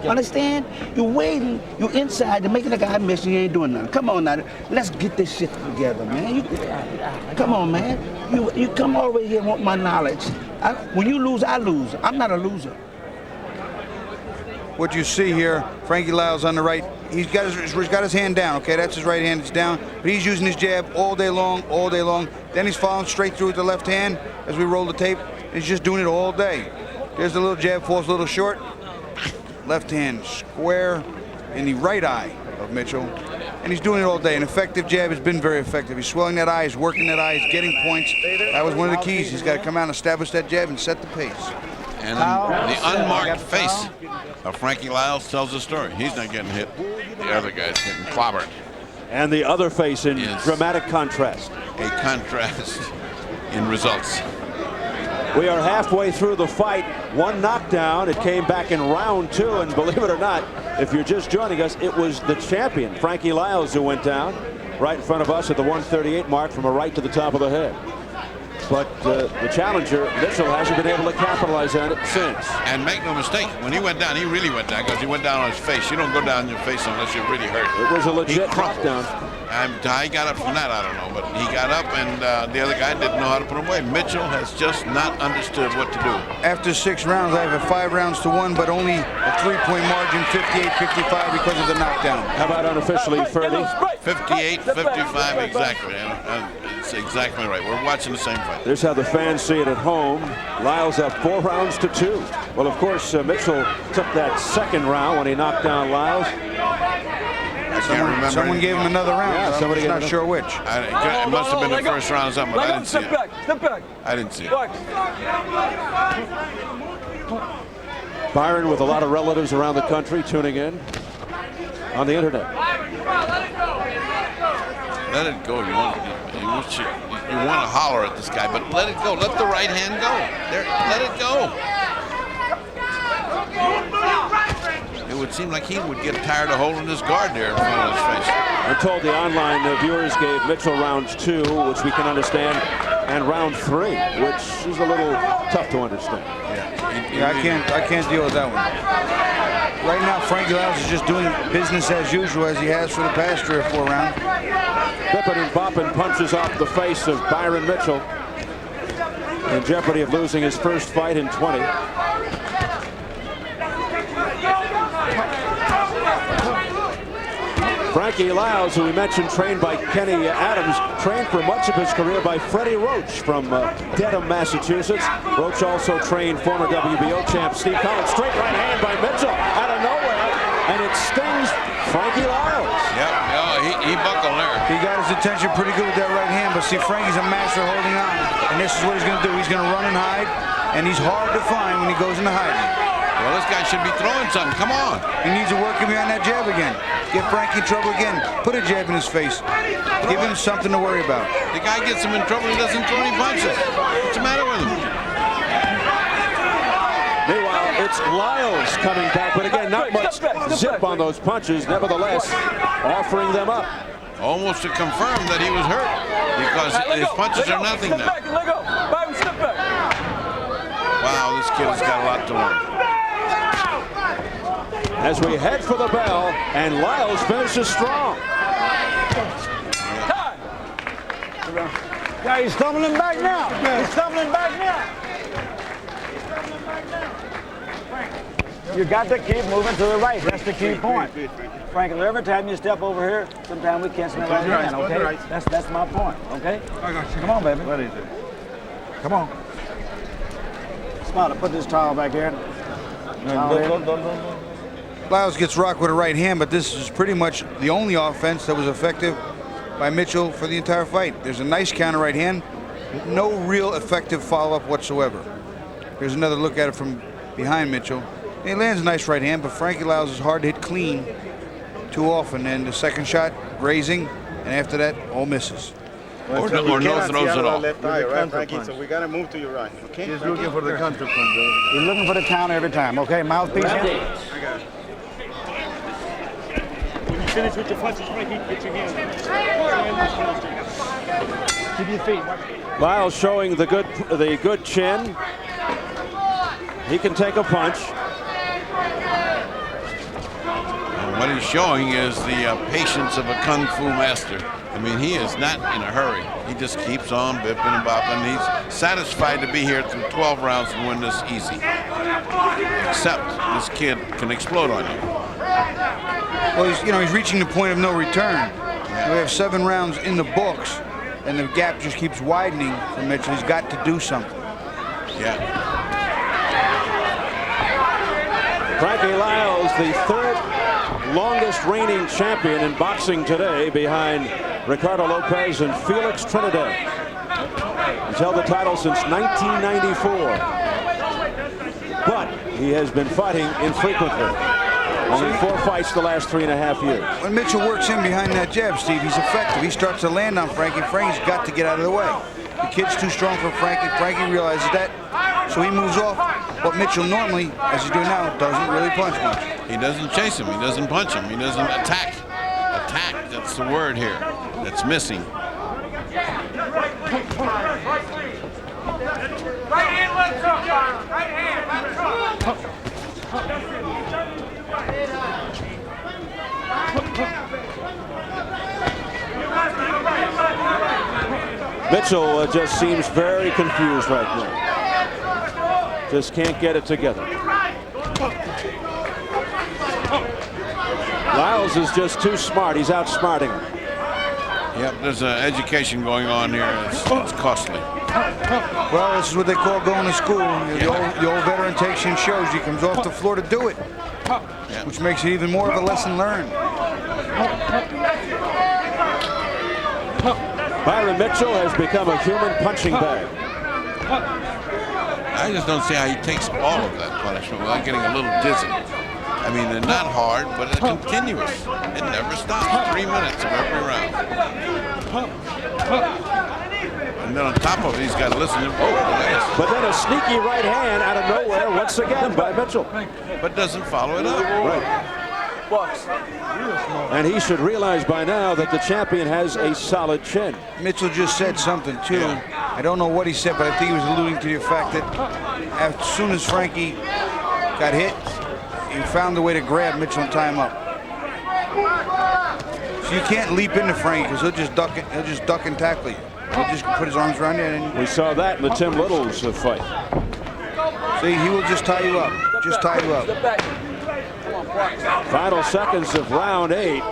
Understand? You're waiting. You're inside. You're making the guy miss. You ain't doing nothing. Come on now. Let's get this shit together, man. Come on, man. You come all the way here and want my knowledge. When you lose, I lose. I'm not a loser. What you see here, Frankie Liles on the right, he's got his hand down, okay? That's his right hand, it's down. But he's using his jab all day long, all day long. Then he's following straight through with the left hand as we roll the tape. He's just doing it all day. There's the little jab, falls a little short. Left hand square in the right eye of Mitchell. And he's doing it all day. An effective jab has been very effective. He's swelling that eye, he's working that eye, he's getting points. That was one of the keys. He's got to come out and establish that jab and set the pace. And the unmarked face of Frankie Liles tells the story. He's not getting hit. The other guy's getting clobbered. And the other face in dramatic contrast. A contrast in results. We are halfway through the fight. One knockdown. It came back in round 2, and believe it or not, if you're just joining us, it was the champion, Frankie Liles, who went down right in front of us at the 138 mark from a right to the top of the head. But the challenger, Mitchell, hasn't been able to capitalize on it since. And make no mistake, when he went down, he really went down, because he went down on his face. You don't go down on your face unless you're really hurt. It was a legit knockdown. He got up from that, I don't know, but he got up, and the other guy didn't know how to put him away. Mitchell has just not understood what to do. After 6 rounds, I have a 5 rounds to 1, but only a 3-point margin, 58-55 because of the knockdown. How about unofficially, Ferdy? 58-55, exactly. And it's exactly right. We're watching the same fight. There's how the fans see it at home. Liles up 4 rounds to 2. Well, of course, Mitchell took that second round when he knocked down Liles. Someone gave him another round. Yeah, somebody not sure which. It must have been the first round or something, but I didn't see it. Step back. I didn't see it. Bryon with a lot of relatives around the country tuning in on the internet. Let it go. You want to holler at this guy, but let it go. Let the right hand go. There, let it go. It would seem like he would get tired of holding his guard there in front of his face. I'm told the online viewers gave Mitchell rounds 2, which we can understand, and round 3, which is a little tough to understand. Yeah, I can't deal with that one. Right now, Frankie Liles is just doing business as usual as he has for the past 3 or 4 rounds. Bippin' and bopping punches off the face of Bryon Mitchell, in jeopardy of losing his first fight in 20. Frankie Liles, who we mentioned trained by Kenny Adams, trained for much of his career by Freddie Roach from Dedham, Massachusetts. Roach also trained former WBO champ Steve Collins. Straight right hand by Mitchell out of nowhere, and it stings Frankie Liles. Yep, he buckled there. He got his attention pretty good with that right hand, but see, Frankie's a master holding on, and this is what he's going to do. He's going to run and hide, and he's hard to find when he goes into hiding. Well, this guy should be throwing something. Come on. He needs to work him behind that jab again. Get Frankie in trouble again. Put a jab in his face. Give him something to worry about. The guy gets him in trouble. He doesn't throw any punches. What's the matter with him? Meanwhile, it's Liles coming back, but again, not much zip on those punches. Nevertheless, offering them up. Almost to confirm that he was hurt, because his punches are nothing now. Let go. Byron, step back. Wow, this kid has got a lot to learn. As we head for the bell, and Liles finishes strong. Yeah, he's stumbling back now. He's stumbling back now. You got to keep moving to the right. That's the key point. Frankie, every time you step over here, sometimes we catch that right hand, okay? That's my point, okay? Come on, baby. What is it? Come on. Smarter, put this towel back here. Liles gets rocked with a right hand, but this is pretty much the only offense that was effective by Mitchell for the entire fight. There's a nice counter right hand, no real effective follow-up whatsoever. Here's another look at it from behind Mitchell. He lands a nice right hand, but Frankie Liles is hard to hit clean too often. And the second shot, grazing, and after that, all misses. Or no throws at all. Left eye, right, Frankie? So we got to move to your right. Okay? He's looking for the counter punch. He's looking for the counter every time, okay? Mouthpiece in. I got it. When you finish with your punches, Frankie, get your hands up. Keep your feet. Liles showing the good chin. He can take a punch. And what he's showing is the patience of a kung fu master. I mean, he is not in a hurry. He just keeps on bipping and bopping. He's satisfied to be here through 12 rounds and win this easy. Except this kid can explode on you. Well, he's reaching the point of no return. We have 7 rounds in the books, and the gap just keeps widening for Mitchell. He's got to do something. Yeah. Frankie Liles, the 3rd longest reigning champion in boxing today, behind Ricardo Lopez and Felix Trinidad. He's held the title since 1994. But he has been fighting infrequently. Only 4 fights the last 3.5 years. When Mitchell works in behind that jab, Steve, he's effective. He starts to land on Frankie. Frankie's got to get out of the way. The kid's too strong for Frankie. Frankie realizes that, so he moves off. But Mitchell normally, as he's doing now, doesn't really punch much. He doesn't chase him. He doesn't punch him. He doesn't attack. Attack, that's the word here. That's missing. Right hand, left hook, right hand, left hook. Mitchell just seems very confused right now. Just can't get it together. Liles is just too smart. He's outsmarting him. Yep, there's an education going on here. It's costly. Well, this is what they call going to school. The old veteran takes you and shows you. He comes off the floor to do it, which makes it even more of a lesson learned. Bryon Mitchell has become a human punching bag. I just don't see how he takes all of that punishment without getting a little dizzy. I mean, they're not hard, but it's continuous. It never stops. 3 minutes of every round. And then on top of it, he's got to listen to But then a sneaky right hand out of nowhere once again by Mitchell. But doesn't follow it up. Right. And he should realize by now that the champion has a solid chin. Mitchell just said something, too. Yeah. I don't know what he said, but I think he was alluding to the fact that as soon as Frankie got hit, he found a way to grab Mitchell and tie him up. So you can't leap into Frankie because he'll just duck and tackle you. He'll just put his arms around you. And we saw that in the Tim Littles fight. See, he will just tie you up. Just tie you up. Final seconds of round 8.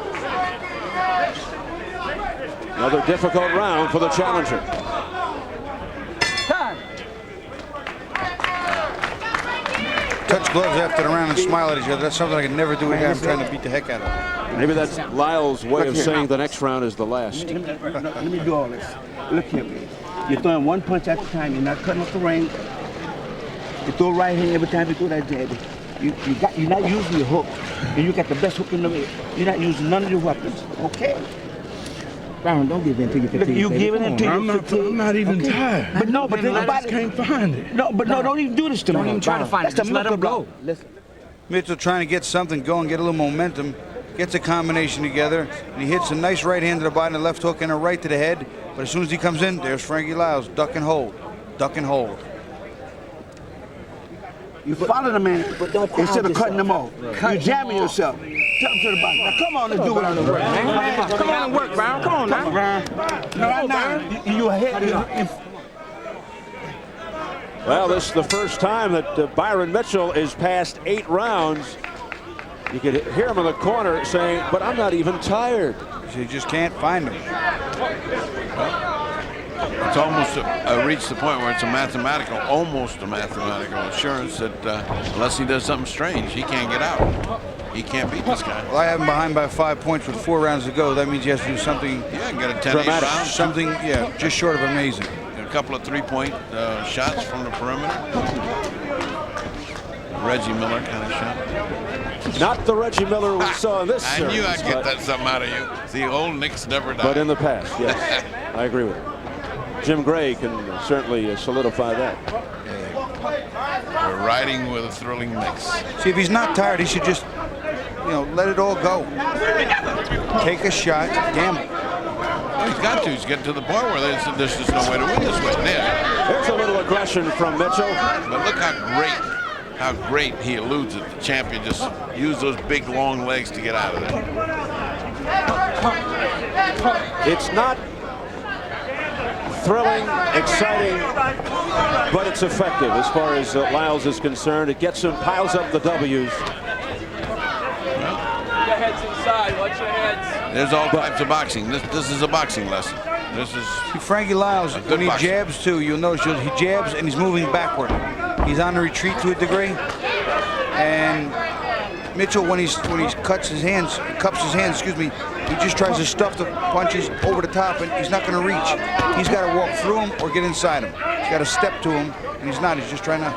Another difficult round for the challenger. Touch gloves after the round and smile at each other. That's something I can never do again. I'm trying to beat the heck out of him. Maybe that's Liles' way of saying the next round is the last. Let me do all this. Look here, man. You're throwing 1 punch at a time. You're not cutting off the ring. You throw right hand every time you throw that jab. You're not using your hook. And you got the best hook in the way. You're not using none of your weapons. Okay? Bryon, don't give in to your fatigue. You giving in to your fatigue? I'm not even tired. But no, but think about it. Can't find it. No, but no, don't even do this to me. Don't even try to find it. Just let him go. Listen. Mitchell trying to get something going, get a little momentum, gets a combination together, and he hits a nice right hand to the body, and a left hook and a right to the head. But as soon as he comes in, there's Frankie Liles. Duck and hold. Duck and hold. You follow the man, but don't instead of cutting them off. You're jamming yourself. Tell him to the bottom. Now come on and do it on the work. Come on and work, Bryon. Come on now. Right now, you ahead. Well, this is the first time that Bryon Mitchell is past 8 rounds. You could hear him in the corner saying, but I'm not even tired. You just can't find him. It's almost reached the point where it's almost a mathematical assurance that unless he does something strange, he can't get out. He can't beat this guy. Well, I have him behind by 5 points with 4 rounds to go. That means he has to do something. Yeah, get a 10-8 round. Something, yeah, just short of amazing. A couple of 3-point shots from the perimeter. Reggie Miller kind of shot. Not the Reggie Miller we saw in this I series. knew I'd get that something out of you. The old Knicks never died. But in the past, yes. I agree with it. Jim Gray can certainly solidify that. We're riding with a thrilling Knicks. See, if he's not tired, he should just, let it all go. Take a shot, gamble. Well, he's got to. He's getting to the point where there's just no way to win this way. There's a little aggression from Mitchell. But look how great he eludes it. The champion just used those big, long legs to get out of there. It's not thrilling, exciting, but it's effective as far as Liles is concerned. It gets him, piles up the W's. Your head's inside. Watch your heads. There's all types of boxing. This is a boxing lesson. This is Frankie Liles, when he boxing. jabs too, you'll notice he jabs and he's moving backward. He's on the retreat to a degree. And Mitchell, when he cups his hands, he just tries to stuff the punches over the top, and he's not going to reach. He's got to walk through him or get inside him. He's got to step to him, and he's not. He's just trying to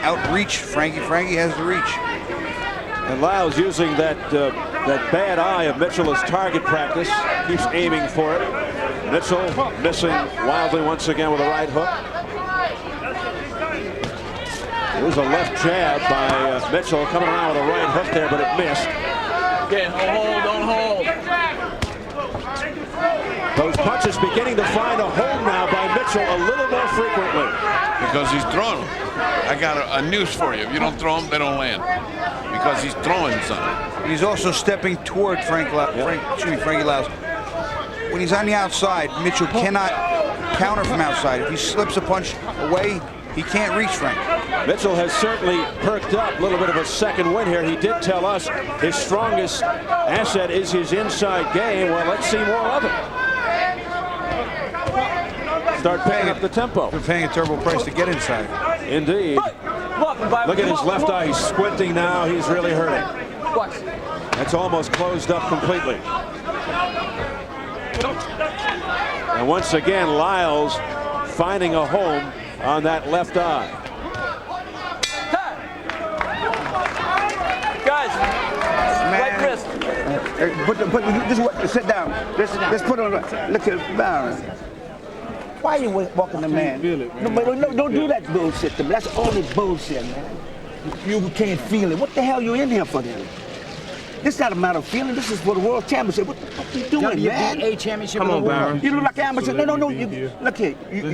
outreach Frankie. Frankie has the reach. And Liles using that bad eye of Mitchell as target practice, keeps aiming for it. Mitchell missing wildly once again with a right hook. It was a left jab by Mitchell coming around with a right hook there, but it missed. Again, don't hold. Those punches beginning to find a home now by Mitchell a little more frequently. because he's throwing them. I got a news for you. If you don't throw them, they don't land. Because he's throwing something. He's also stepping toward Frankie Liles. When he's on the outside, Mitchell cannot counter from outside. If he slips a punch away, he can't reach Frank. Mitchell has certainly perked up. A little bit of a second win here. He did tell us his strongest asset is his inside game. Well, let's see more of it. Start paying up the tempo. They're paying a terrible price to get inside. Indeed. Look at his left eye. He's squinting now. He's really hurting. That's almost closed up completely. And once again, Liles finding a home on that left eye. Guys, right wrist. Sit down. Let's put on. Look at Bryon. Why are you walking the man? No, don't do that bullshit to me. That's only bullshit, man. You can't feel it. What the hell are you in here for then? This is not a matter of feeling. This is for the world championship. What the fuck are you doing, man? WBA championship. Come on, Bryon. You look like an amateur. No. Look here. You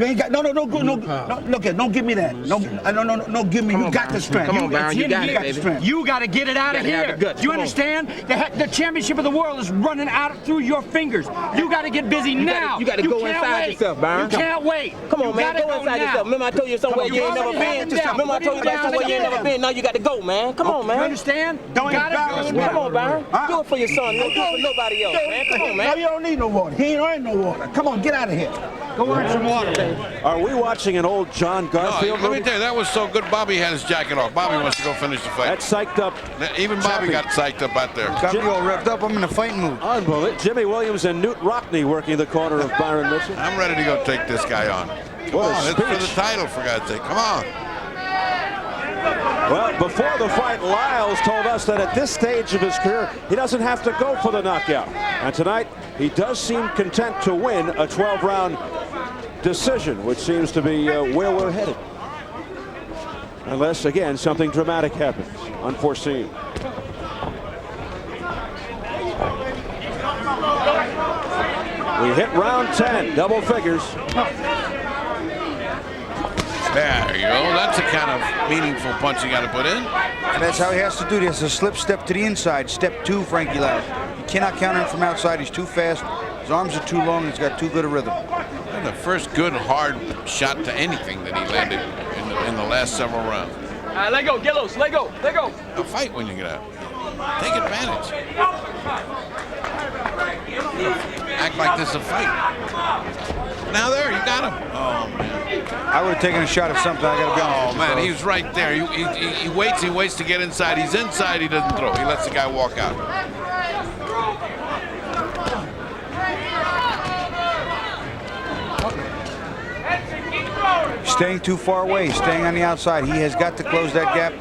ain't got. No. Look here. Don't give me that. No. Give me. You got the strength. Come on, Bryon. You got it, baby. You got to get it out of here. You understand? The championship of the world is running out through your fingers. You got to get busy now. You got to go inside yourself, Bryon. You can't wait. Come on, man. Go inside yourself. Remember I told you somewhere you ain't never been. Remember I told you somewhere you ain't never been. Now you got to go, man. Come on, man. You understand? Come on, Bryon. Do it for your son. Don't do it for nobody else, man. Come on, man. No, you don't need no water. He ain't earned no water. Come on, get out of here. Go earn some water, baby. Are we watching an old John Garfield Let movie? me tell you, that was so good. Bobby had his jacket off. Bobby wants to go finish the fight. That psyched up. Even Bobby got psyched up out there. Got me all revved up. I'm in a fighting mood. Unbelievable. Jimmy Williams and Newt Rockney working the corner of Bryon Mitchell. I'm ready to go take this guy on. What a It's for the speech. title, for God's sake. Come on. Well, before the fight, Liles told us that at this stage of his career, he doesn't have to go for the knockout. And tonight, he does seem content to win a 12-round decision, which seems to be where we're headed. Unless, again, something dramatic happens, unforeseen. We hit round 10, double figures. There you go. That's the kind of meaningful punch you got to put in. And that's how he has to do this. A slip step to the inside. Step 2, Frankie Liles. He cannot counter him from outside. He's too fast. His arms are too long. He's got too good a rhythm. the first good hard shot to anything that he landed in the last several rounds. Let go, get loose, let go, let go. A fight when you get out. Take advantage. Act like this is a fight. Now there, you got him. Oh, man. I would have taken a shot at something. I got to be honest. Oh, man, he was right there. He waits to get inside. He's inside, he doesn't throw. He lets the guy walk out. Staying too far away, staying on the outside. He has got to close that gap,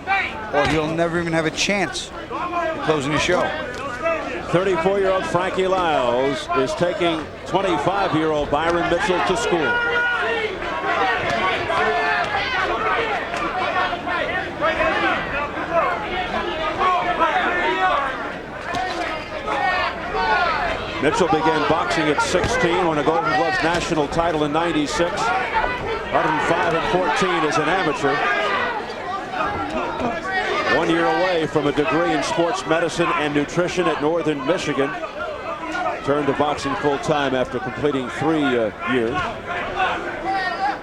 or he'll never even have a chance of closing the show. 34-year-old Frankie Liles is taking 25-year-old Bryon Mitchell to school. Mitchell began boxing at 16, won a Golden Gloves national title in '96. 105-14 as an amateur. 1 year away from a degree in sports medicine and nutrition at Northern Michigan. Turned to boxing full-time after completing 3 years.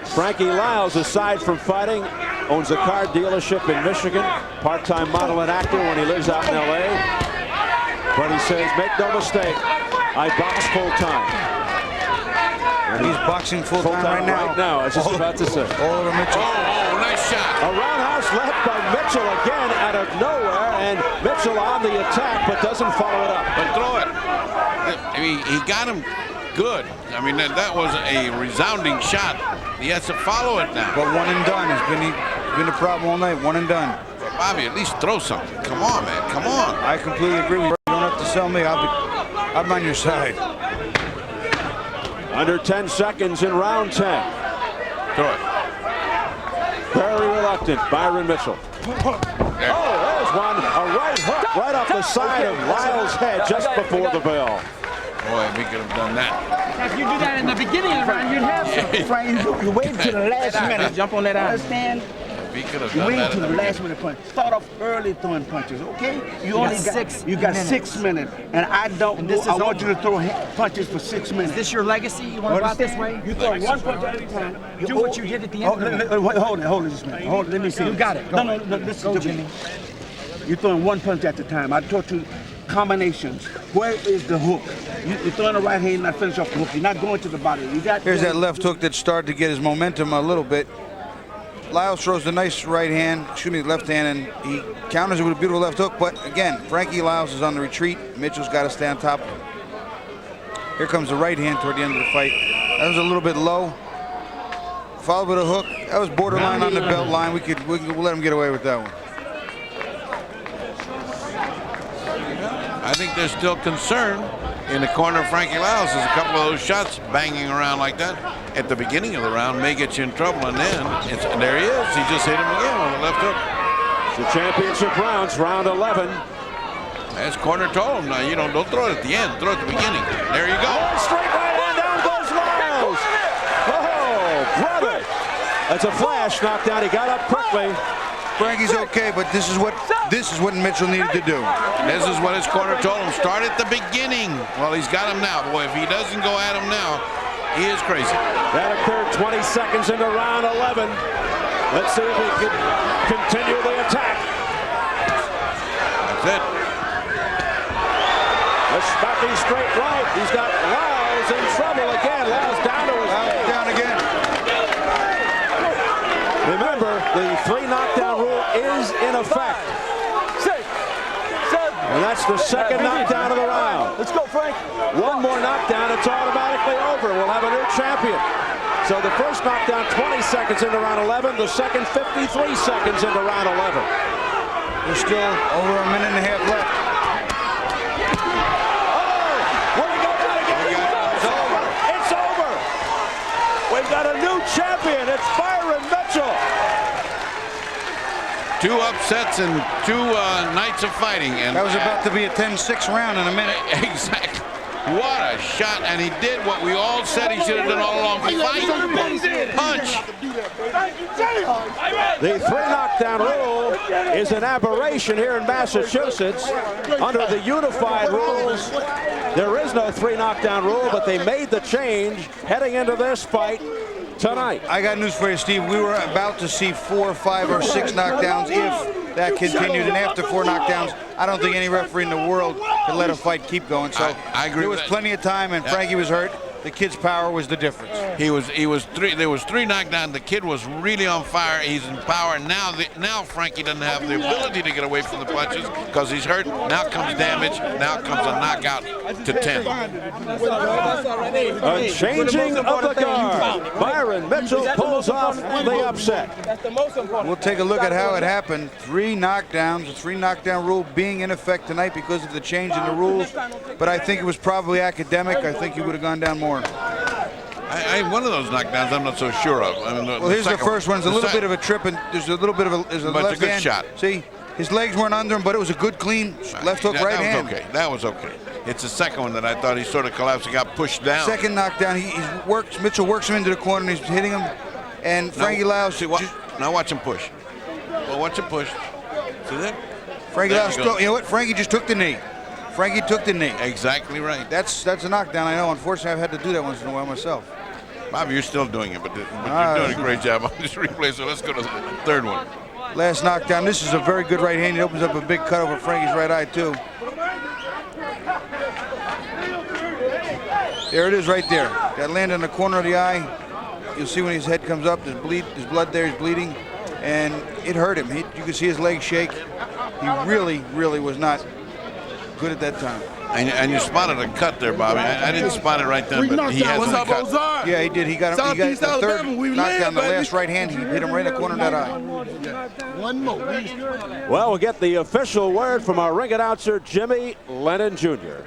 Frankie Liles, aside from fighting, owns a car dealership in Michigan. Part-time model and actor when he lives out in L.A. But he says, make no mistake, I box full-time. And he's boxing full-time right now. Right now, I was just about to say. All over Mitchell. Oh, nice shot. A roundhouse left by Mitchell again out of nowhere, and Mitchell on the attack, but doesn't follow it up. But throw it. I mean, he got him good. I mean, that was a resounding shot. He has to follow it now. But one and done. It's been a problem all night. One and done. But Bobby, at least throw something. Come on, man. Come on. I completely agree with you. You don't have to sell me. I'm on your side. Under 10 seconds in round 10. Throw it. Very reluctant, Bryon Mitchell. There. Oh, there's one. A right hook right off the side of Liles' head just before the bell. Boy, we could have done that. If you do that in the beginning of the round, you'd have something. Frank, you wait till the last minute. Jump on that out. Understand? We could have You done wait that. till the last minute punch. Start off early throwing punches, okay? You only got 6 You got minutes. 6 minutes, and I don't. And this I is want over. you to throw punches for 6 minutes. Is this your legacy? You want to go out this way? You throw one punch at a time. Do what you did at the end of the round. Hold it just a minute. Hold it. Let me see. You got it. Go. No, listen Go, to Jimmy. me. You're throwing one punch at a time. I taught you combinations. Where is the hook? You're throwing the right hand and not finish off the hook. You're not going to the body. You got. Here's that left hook that started to get his momentum a little bit. Liles throws a nice right hand, left hand, and he counters it with a beautiful left hook. But again, Frankie Liles is on the retreat. Mitchell's got to stay on top. Here comes the right hand toward the end of the fight. That was a little bit low. Followed with a hook. That was borderline on the belt line. We'll let him get away with that one. I think there's still concern in the corner of Frankie Liles. There's a couple of those shots banging around like that at the beginning of the round may get you in trouble, and then there he is. He just hit him again on the left hook. The championship rounds, round 11. As corner told him, now, you know, don't throw it at the end. Throw it at the beginning. There you go. Oh, straight right hand, down goes Liles. Oh, brother. That's a flash knockdown. He got up quickly. Frankie's okay, but this is what Mitchell needed to do. This is what his corner told him. Start at the beginning. Well, he's got him now. Boy, if he doesn't go at him now, he is crazy. That occurred 20 seconds into round 11. Let's see if he can continue the attack. That's it. A smacking straight right. He's got Liles in trouble again. Liles down to his feet. Down again. Remember, the 3 knockdown rule is in effect. 6, 7. And that's the second knockdown of the round. Let's go, Frank. One more knockdown, it's automatically over. We'll have a new champion. So the first knockdown 20 seconds into round 11, the second 53 seconds into round 11. There's still over a minute and a half left. Oh! Where we go down again? It's over! It's over! We've got a new champion. It's Bryon Mitchell. 2 upsets and 2 nights of fighting. And That was about to be a 10-6 round in a minute. Exactly. What a shot, and he did what we all said he should have done all along. Fight, punch. The 3 knockdown rule is an aberration here in Massachusetts. Under the unified rules, there is no 3 knockdown rule, but they made the change heading into this fight tonight. I got news for you, Steve. We were about to see 4, 5, or 6 knockdowns if that continued, and after 4 knockdowns, I don't think any referee in the world could let a fight keep going. So I agree. There was plenty of time, and Frankie was hurt. The kid's power was the difference. There was 3 knockdowns. The kid was really on fire. He's in power. Now Frankie doesn't have the ability to get away from the punches because he's hurt. Now comes damage. Now comes a knockout to 10. A changing of the guard. Byron Mitchell pulls off the upset. We'll take a look at how it happened. 3 knockdowns, the 3 knockdown rule being in effect tonight because of the change in the rules. But I think it was probably academic. I think he would have gone down more. One of those knockdowns I'm not so sure of. I mean, well, here's the first one. It's a little bit of a trip, and there's a little bit of a left it's a good hand. shot. See, his legs weren't under him, but it was a good, clean left hook, right hand. That was okay. It's the second one that I thought he sort of collapsed and got pushed down. Second knockdown, Mitchell works him into the corner, and he's hitting him. And Frankie Liles. Now watch him push. Well, watch him push. See that? Frankie Liles, you know what? Frankie just took the knee. Frankie took the knee. Exactly right. That's a knockdown. I know. Unfortunately, I've had to do that once in a while myself. Bob, you're still doing it, but you're doing a great job on this replay. So let's go to the third one. Last knockdown. This is a very good right hand. It opens up a big cut over Frankie's right eye too. There it is, right there. That landed in the corner of the eye. You'll see when his head comes up. There's blood there. He's bleeding, and it hurt him. You can see his legs shake. He really, really was not good at that time. And you spotted a cut there, Bobby. I didn't spot it right then, but he has a cut. Yeah, he did. He got him. He got the third knockdown, the last right hand. He hit him right in the corner of that eye. One more. Well, we'll get the official word from our ring announcer, Jimmy Lennon Jr.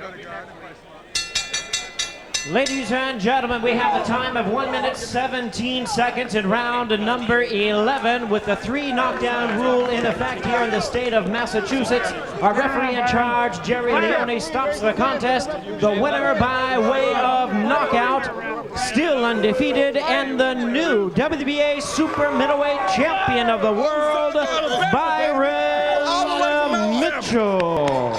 Ladies and gentlemen, we have a time of 1 minute 17 seconds in round number 11 with the 3 knockdown rule in effect here in the state of Massachusetts. Our referee in charge, Jerry Leone, stops the contest. The winner by way of knockout, still undefeated, and the new WBA super middleweight champion of the world, Byron Mitchell.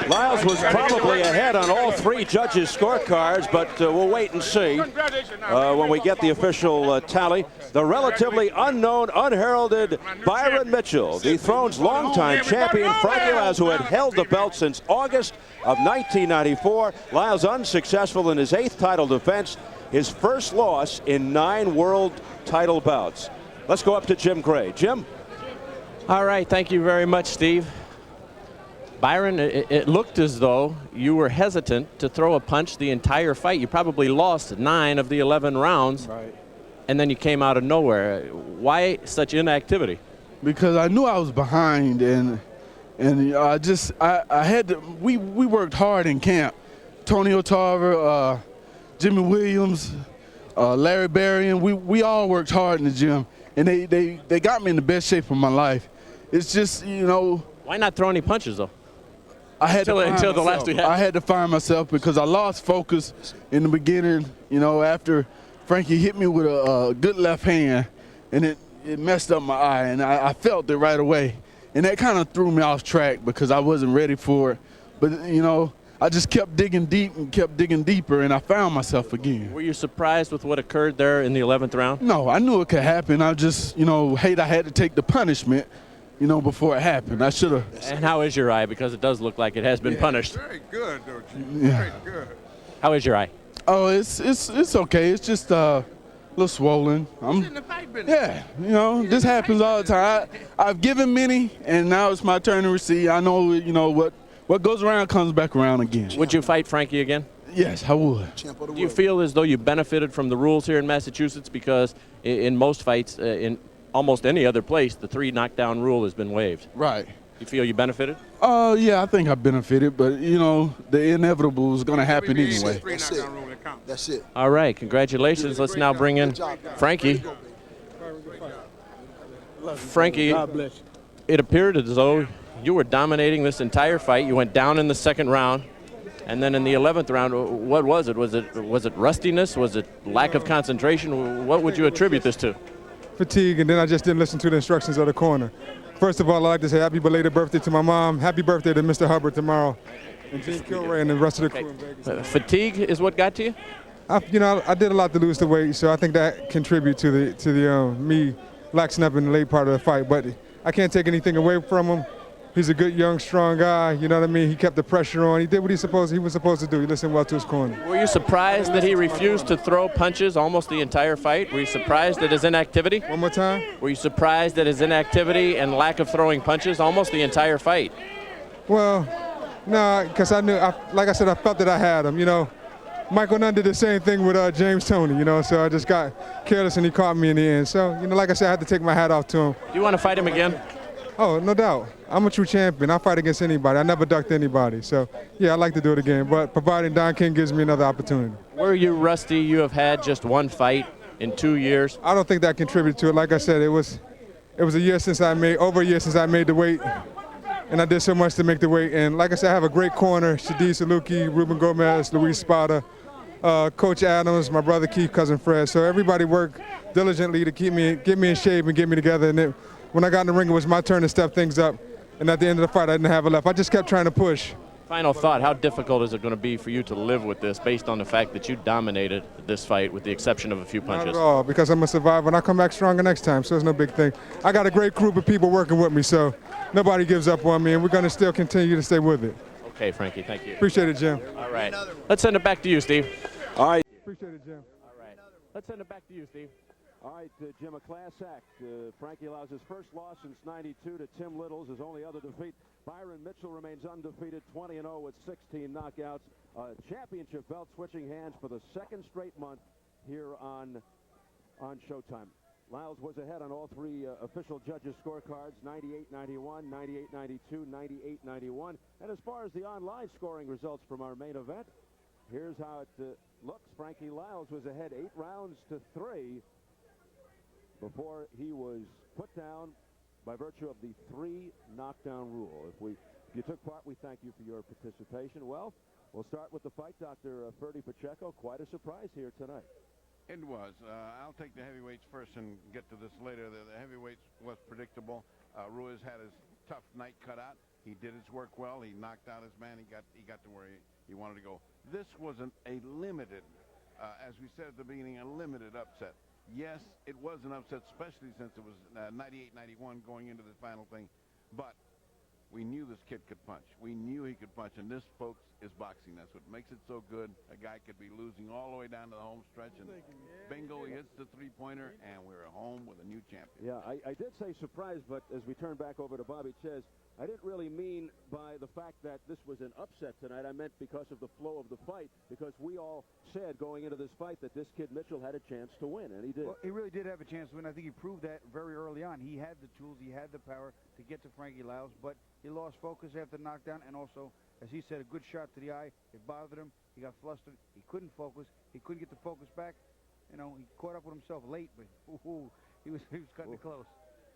Liles was probably ahead on all 3 judges' scorecards, but we'll wait and see when we get the official tally. The relatively unknown, unheralded Byron Mitchell dethrones longtime champion Frankie Liles, who had held the belt since August of 1994. Liles unsuccessful in his 8th title defense, his first loss in 9 world title bouts. Let's go up to Jim Gray. Jim? All right, thank you very much, Steve. Byron, it looked as though you were hesitant to throw a punch the entire fight. You probably lost 9 of the 11 rounds, right, and then you came out of nowhere. Why such inactivity? Because I knew I was behind, and I had to. We worked hard in camp. Tony Otava, Jimmy Williams, Larry Bryon, we all worked hard in the gym, and they got me in the best shape of my life. It's just, you know. Why not throw any punches though? I had until the last 2 I had to find myself because I lost focus in the beginning. You know, after Frankie hit me with a good left hand, and it messed up my eye, and I felt it right away, and that kind of threw me off track because I wasn't ready for it. But you know, I just kept digging deep and kept digging deeper, and I found myself again. Were you surprised with what occurred there in the 11th round? No, I knew it could happen. I just, you know, I had to take the punishment, you know, before it happened. I should have. And how is your eye? Because it does look like it has been punished. Very good, don't you? Yeah. Very good. How is your eye? Oh, it's okay. It's just a little swollen. Yeah, you know, this happens all the time. I've given many, and now it's my turn to receive. I know, you know, what goes around comes back around again. Would you fight Frankie again? Yes, I would. Do you feel as though you benefited from the rules here in Massachusetts? Because in most fights, in almost any other place, the 3 knockdown rule has been waived. Right. You feel you benefited? Yeah, I think I benefited, but you know, the inevitable is going to happen anyway. That's it. All right, congratulations. Let's now bring in Frankie. Frankie, it appeared as though you were dominating this entire fight. You went down in the 2nd round, And then in the 11th round, what was it? Was it rustiness? Was it lack of concentration? What would you attribute this to? Fatigue, and then I just didn't listen to the instructions of the corner. First of all, I'd like to say happy belated birthday to my mom. Happy birthday to Mr. Hubbard tomorrow. And Gene Kilray and the rest of the crew in Vegas. Fatigue is what got to you? I did a lot to lose the weight, so I think that contribute to the me laxing up in the late part of the fight. But I can't take anything away from him. He's a good, young, strong guy. You know what I mean? He kept the pressure on. He did what he was supposed to do. He listened well to his corner. Were you surprised that he refused to throw punches almost the entire fight? Were you surprised at his inactivity? One more time? Were you surprised at his inactivity and lack of throwing punches almost the entire fight? Well, no, because I knew, like I said, I felt that I had him. You know, Michael Nunn did the same thing with James Toney, you know, so I just got careless and he caught me in the end. So, you know, like I said, I had to take my hat off to him. Do you want to fight him again? Oh, no doubt. I'm a true champion. I fight against anybody. I never ducked anybody. So, yeah, I'd like to do it again, but providing Don King gives me another opportunity. Were you rusty? You have had just one fight in 2 years. I don't think that contributed to it. Like I said, it was over a year since I made the weight, and I did so much to make the weight. And like I said, I have a great corner: Shadi Saluki, Ruben Gomez, Luis Spada, Coach Adams, my brother Keith, cousin Fred. So everybody worked diligently to get me in shape and get me together. And when I got in the ring, it was my turn to step things up. And at the end of the fight, I didn't have it left. I just kept trying to push. Final thought, how difficult is it going to be for you to live with this based on the fact that you dominated this fight with the exception of a few punches? Not at all, because I'm a survivor and I come back stronger next time, so it's no big thing. I got a great group of people working with me, so nobody gives up on me, and we're going to still continue to stay with it. Okay, Frankie, thank you. Appreciate it, Jim. All right. Let's send it back to you, Steve. All right. Appreciate it, Jim. All right. Let's send it back to you, Steve. All right, Jim, a class act. Frankie allows his first loss since '92 to Tim Littles, his only other defeat. Byron Mitchell remains undefeated, 20-0 with 16 knockouts. Championship belt switching hands for the second straight month here on Showtime. Liles was ahead on all three official judges' scorecards, 98-91, 98-92, 98-91. And as far as the online scoring results from our main event, here's how it looks. Frankie Liles was ahead 8 rounds to 3 before he was put down by virtue of the 3 knockdown rule. If you took part, we thank you for your participation. Well, we'll start with the fight. Dr. Ferdy Pacheco, quite a surprise here tonight. It was. I'll take the heavyweights first and get to this later. The heavyweights was predictable. Ruiz had his tough night cut out. He did his work well. He knocked out his man. He got to where he wanted to go. This wasn't a limited, as we said at the beginning, a limited upset. Yes, it was an upset, especially since it was 98-91 going into the final thing. But we knew this kid could punch. We knew he could punch. And this, folks, is boxing. That's what makes it so good. A guy could be losing all the way down to the home stretch, and bingo, he hits the three-pointer, and we're home with a new champion. Yeah, I did say surprise, but as we turn back over to Bobby Ches, I didn't really mean by the fact that this was an upset tonight. I meant because of the flow of the fight, because we all said going into this fight that this kid Mitchell had a chance to win, and he did. Well, he really did have a chance to win. I think he proved that very early on. He had the tools, he had the power to get to Frankie Liles, but he lost focus after the knockdown, and also, as he said, a good shot to the eye. It bothered him. He got flustered. He couldn't focus. He couldn't get the focus back. You know, he caught up with himself late, but he was cutting it close.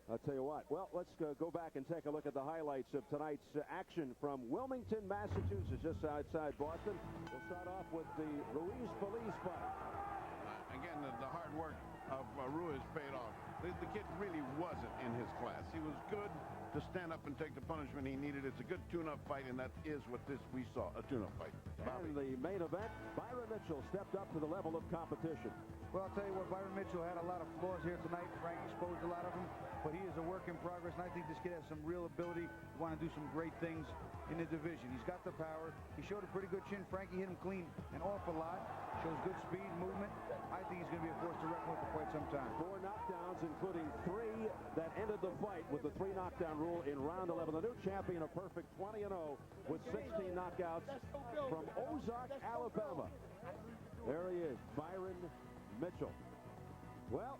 I'll tell you what. Well, let's go back and take a look at the highlights of tonight's action from Wilmington, Massachusetts, just outside Boston. We'll start off with the Ruiz-Feliz fight. Again, the hard work of Ruiz paid off. The kid really wasn't in his class. He was good to stand up and take the punishment he needed. It's a good tune-up fight, and that is what we saw, a tune-up fight. And the main event, Byron Mitchell stepped up to the level of competition. Well, I'll tell you what, Byron Mitchell had a lot of flaws here tonight. Frank exposed a lot of them, but he is a work in progress, and I think this kid has some real ability. He want to do some great things in the division. He's got the power. He showed a pretty good chin. Frankie hit him clean an awful lot. Shows good speed, movement. I think he's going to be a force to reckon with for quite some time. 4 knockdowns, including 3 that ended the fight with the 3 knockdown rule in round 11. The new champion, a perfect 20-0 with 16 knockouts from Ozark, Alabama. There he is, Byron Mitchell. Well,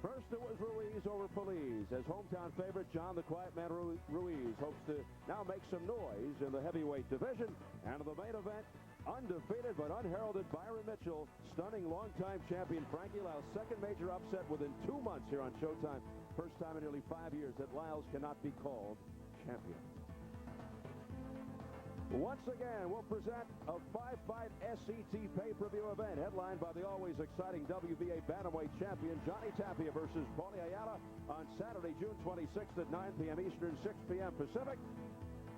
first it was Ruiz over Feliz. As hometown favorite, John the Quiet Man Ruiz hopes to now make some noise in the heavyweight division. And in the main event, undefeated but unheralded Byron Mitchell, stunning longtime champion Frankie Liles. Second major upset within 2 months here on Showtime. First time in nearly 5 years that Liles cannot be called champion. Once again, we'll present a 5-fight SET pay-per-view event headlined by the always exciting WBA bantamweight champion Johnny Tapia versus Paulie Ayala on Saturday, June 26th at 9 p.m. Eastern, 6 p.m. Pacific.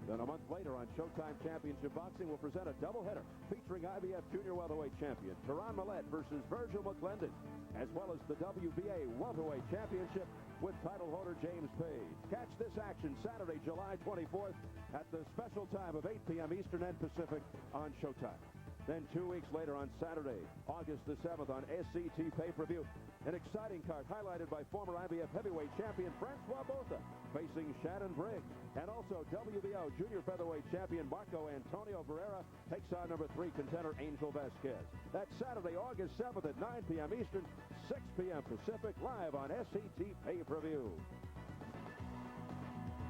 Then a month later on Showtime Championship Boxing, we'll present a doubleheader featuring IBF Junior Welterweight Champion Teron Millette versus Virgil McClendon, as well as the WBA Welterweight Championship with title holder James Page. Catch this action Saturday, July 24th at the special time of 8 p.m. Eastern and Pacific on Showtime. Then 2 weeks later on Saturday, August the 7th on SET pay-per-view, an exciting card highlighted by former IBF heavyweight champion Francois Botha facing Shannon Briggs. And also WBO junior featherweight champion Marco Antonio Barrera takes on number 3 contender Angel Vasquez. That's Saturday, August 7th at 9 p.m. Eastern, 6 p.m. Pacific, live on SET pay-per-view.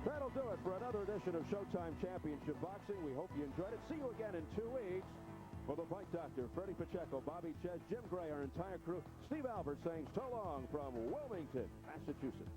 That'll do it for another edition of Showtime Championship Boxing. We hope you enjoyed it. See you again in 2 weeks. For the Fight Doctor, Freddie Pacheco, Bobby Ches, Jim Gray, our entire crew, Steve Albert saying so long from Wilmington, Massachusetts.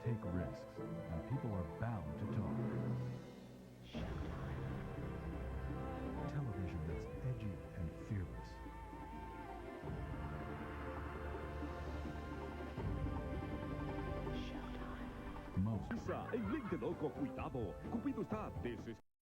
Take risks, and people are bound to talk. Showtime. Television that's edgy and fearless. Showtime. Most. Em lente loco, cuidado. Cupido está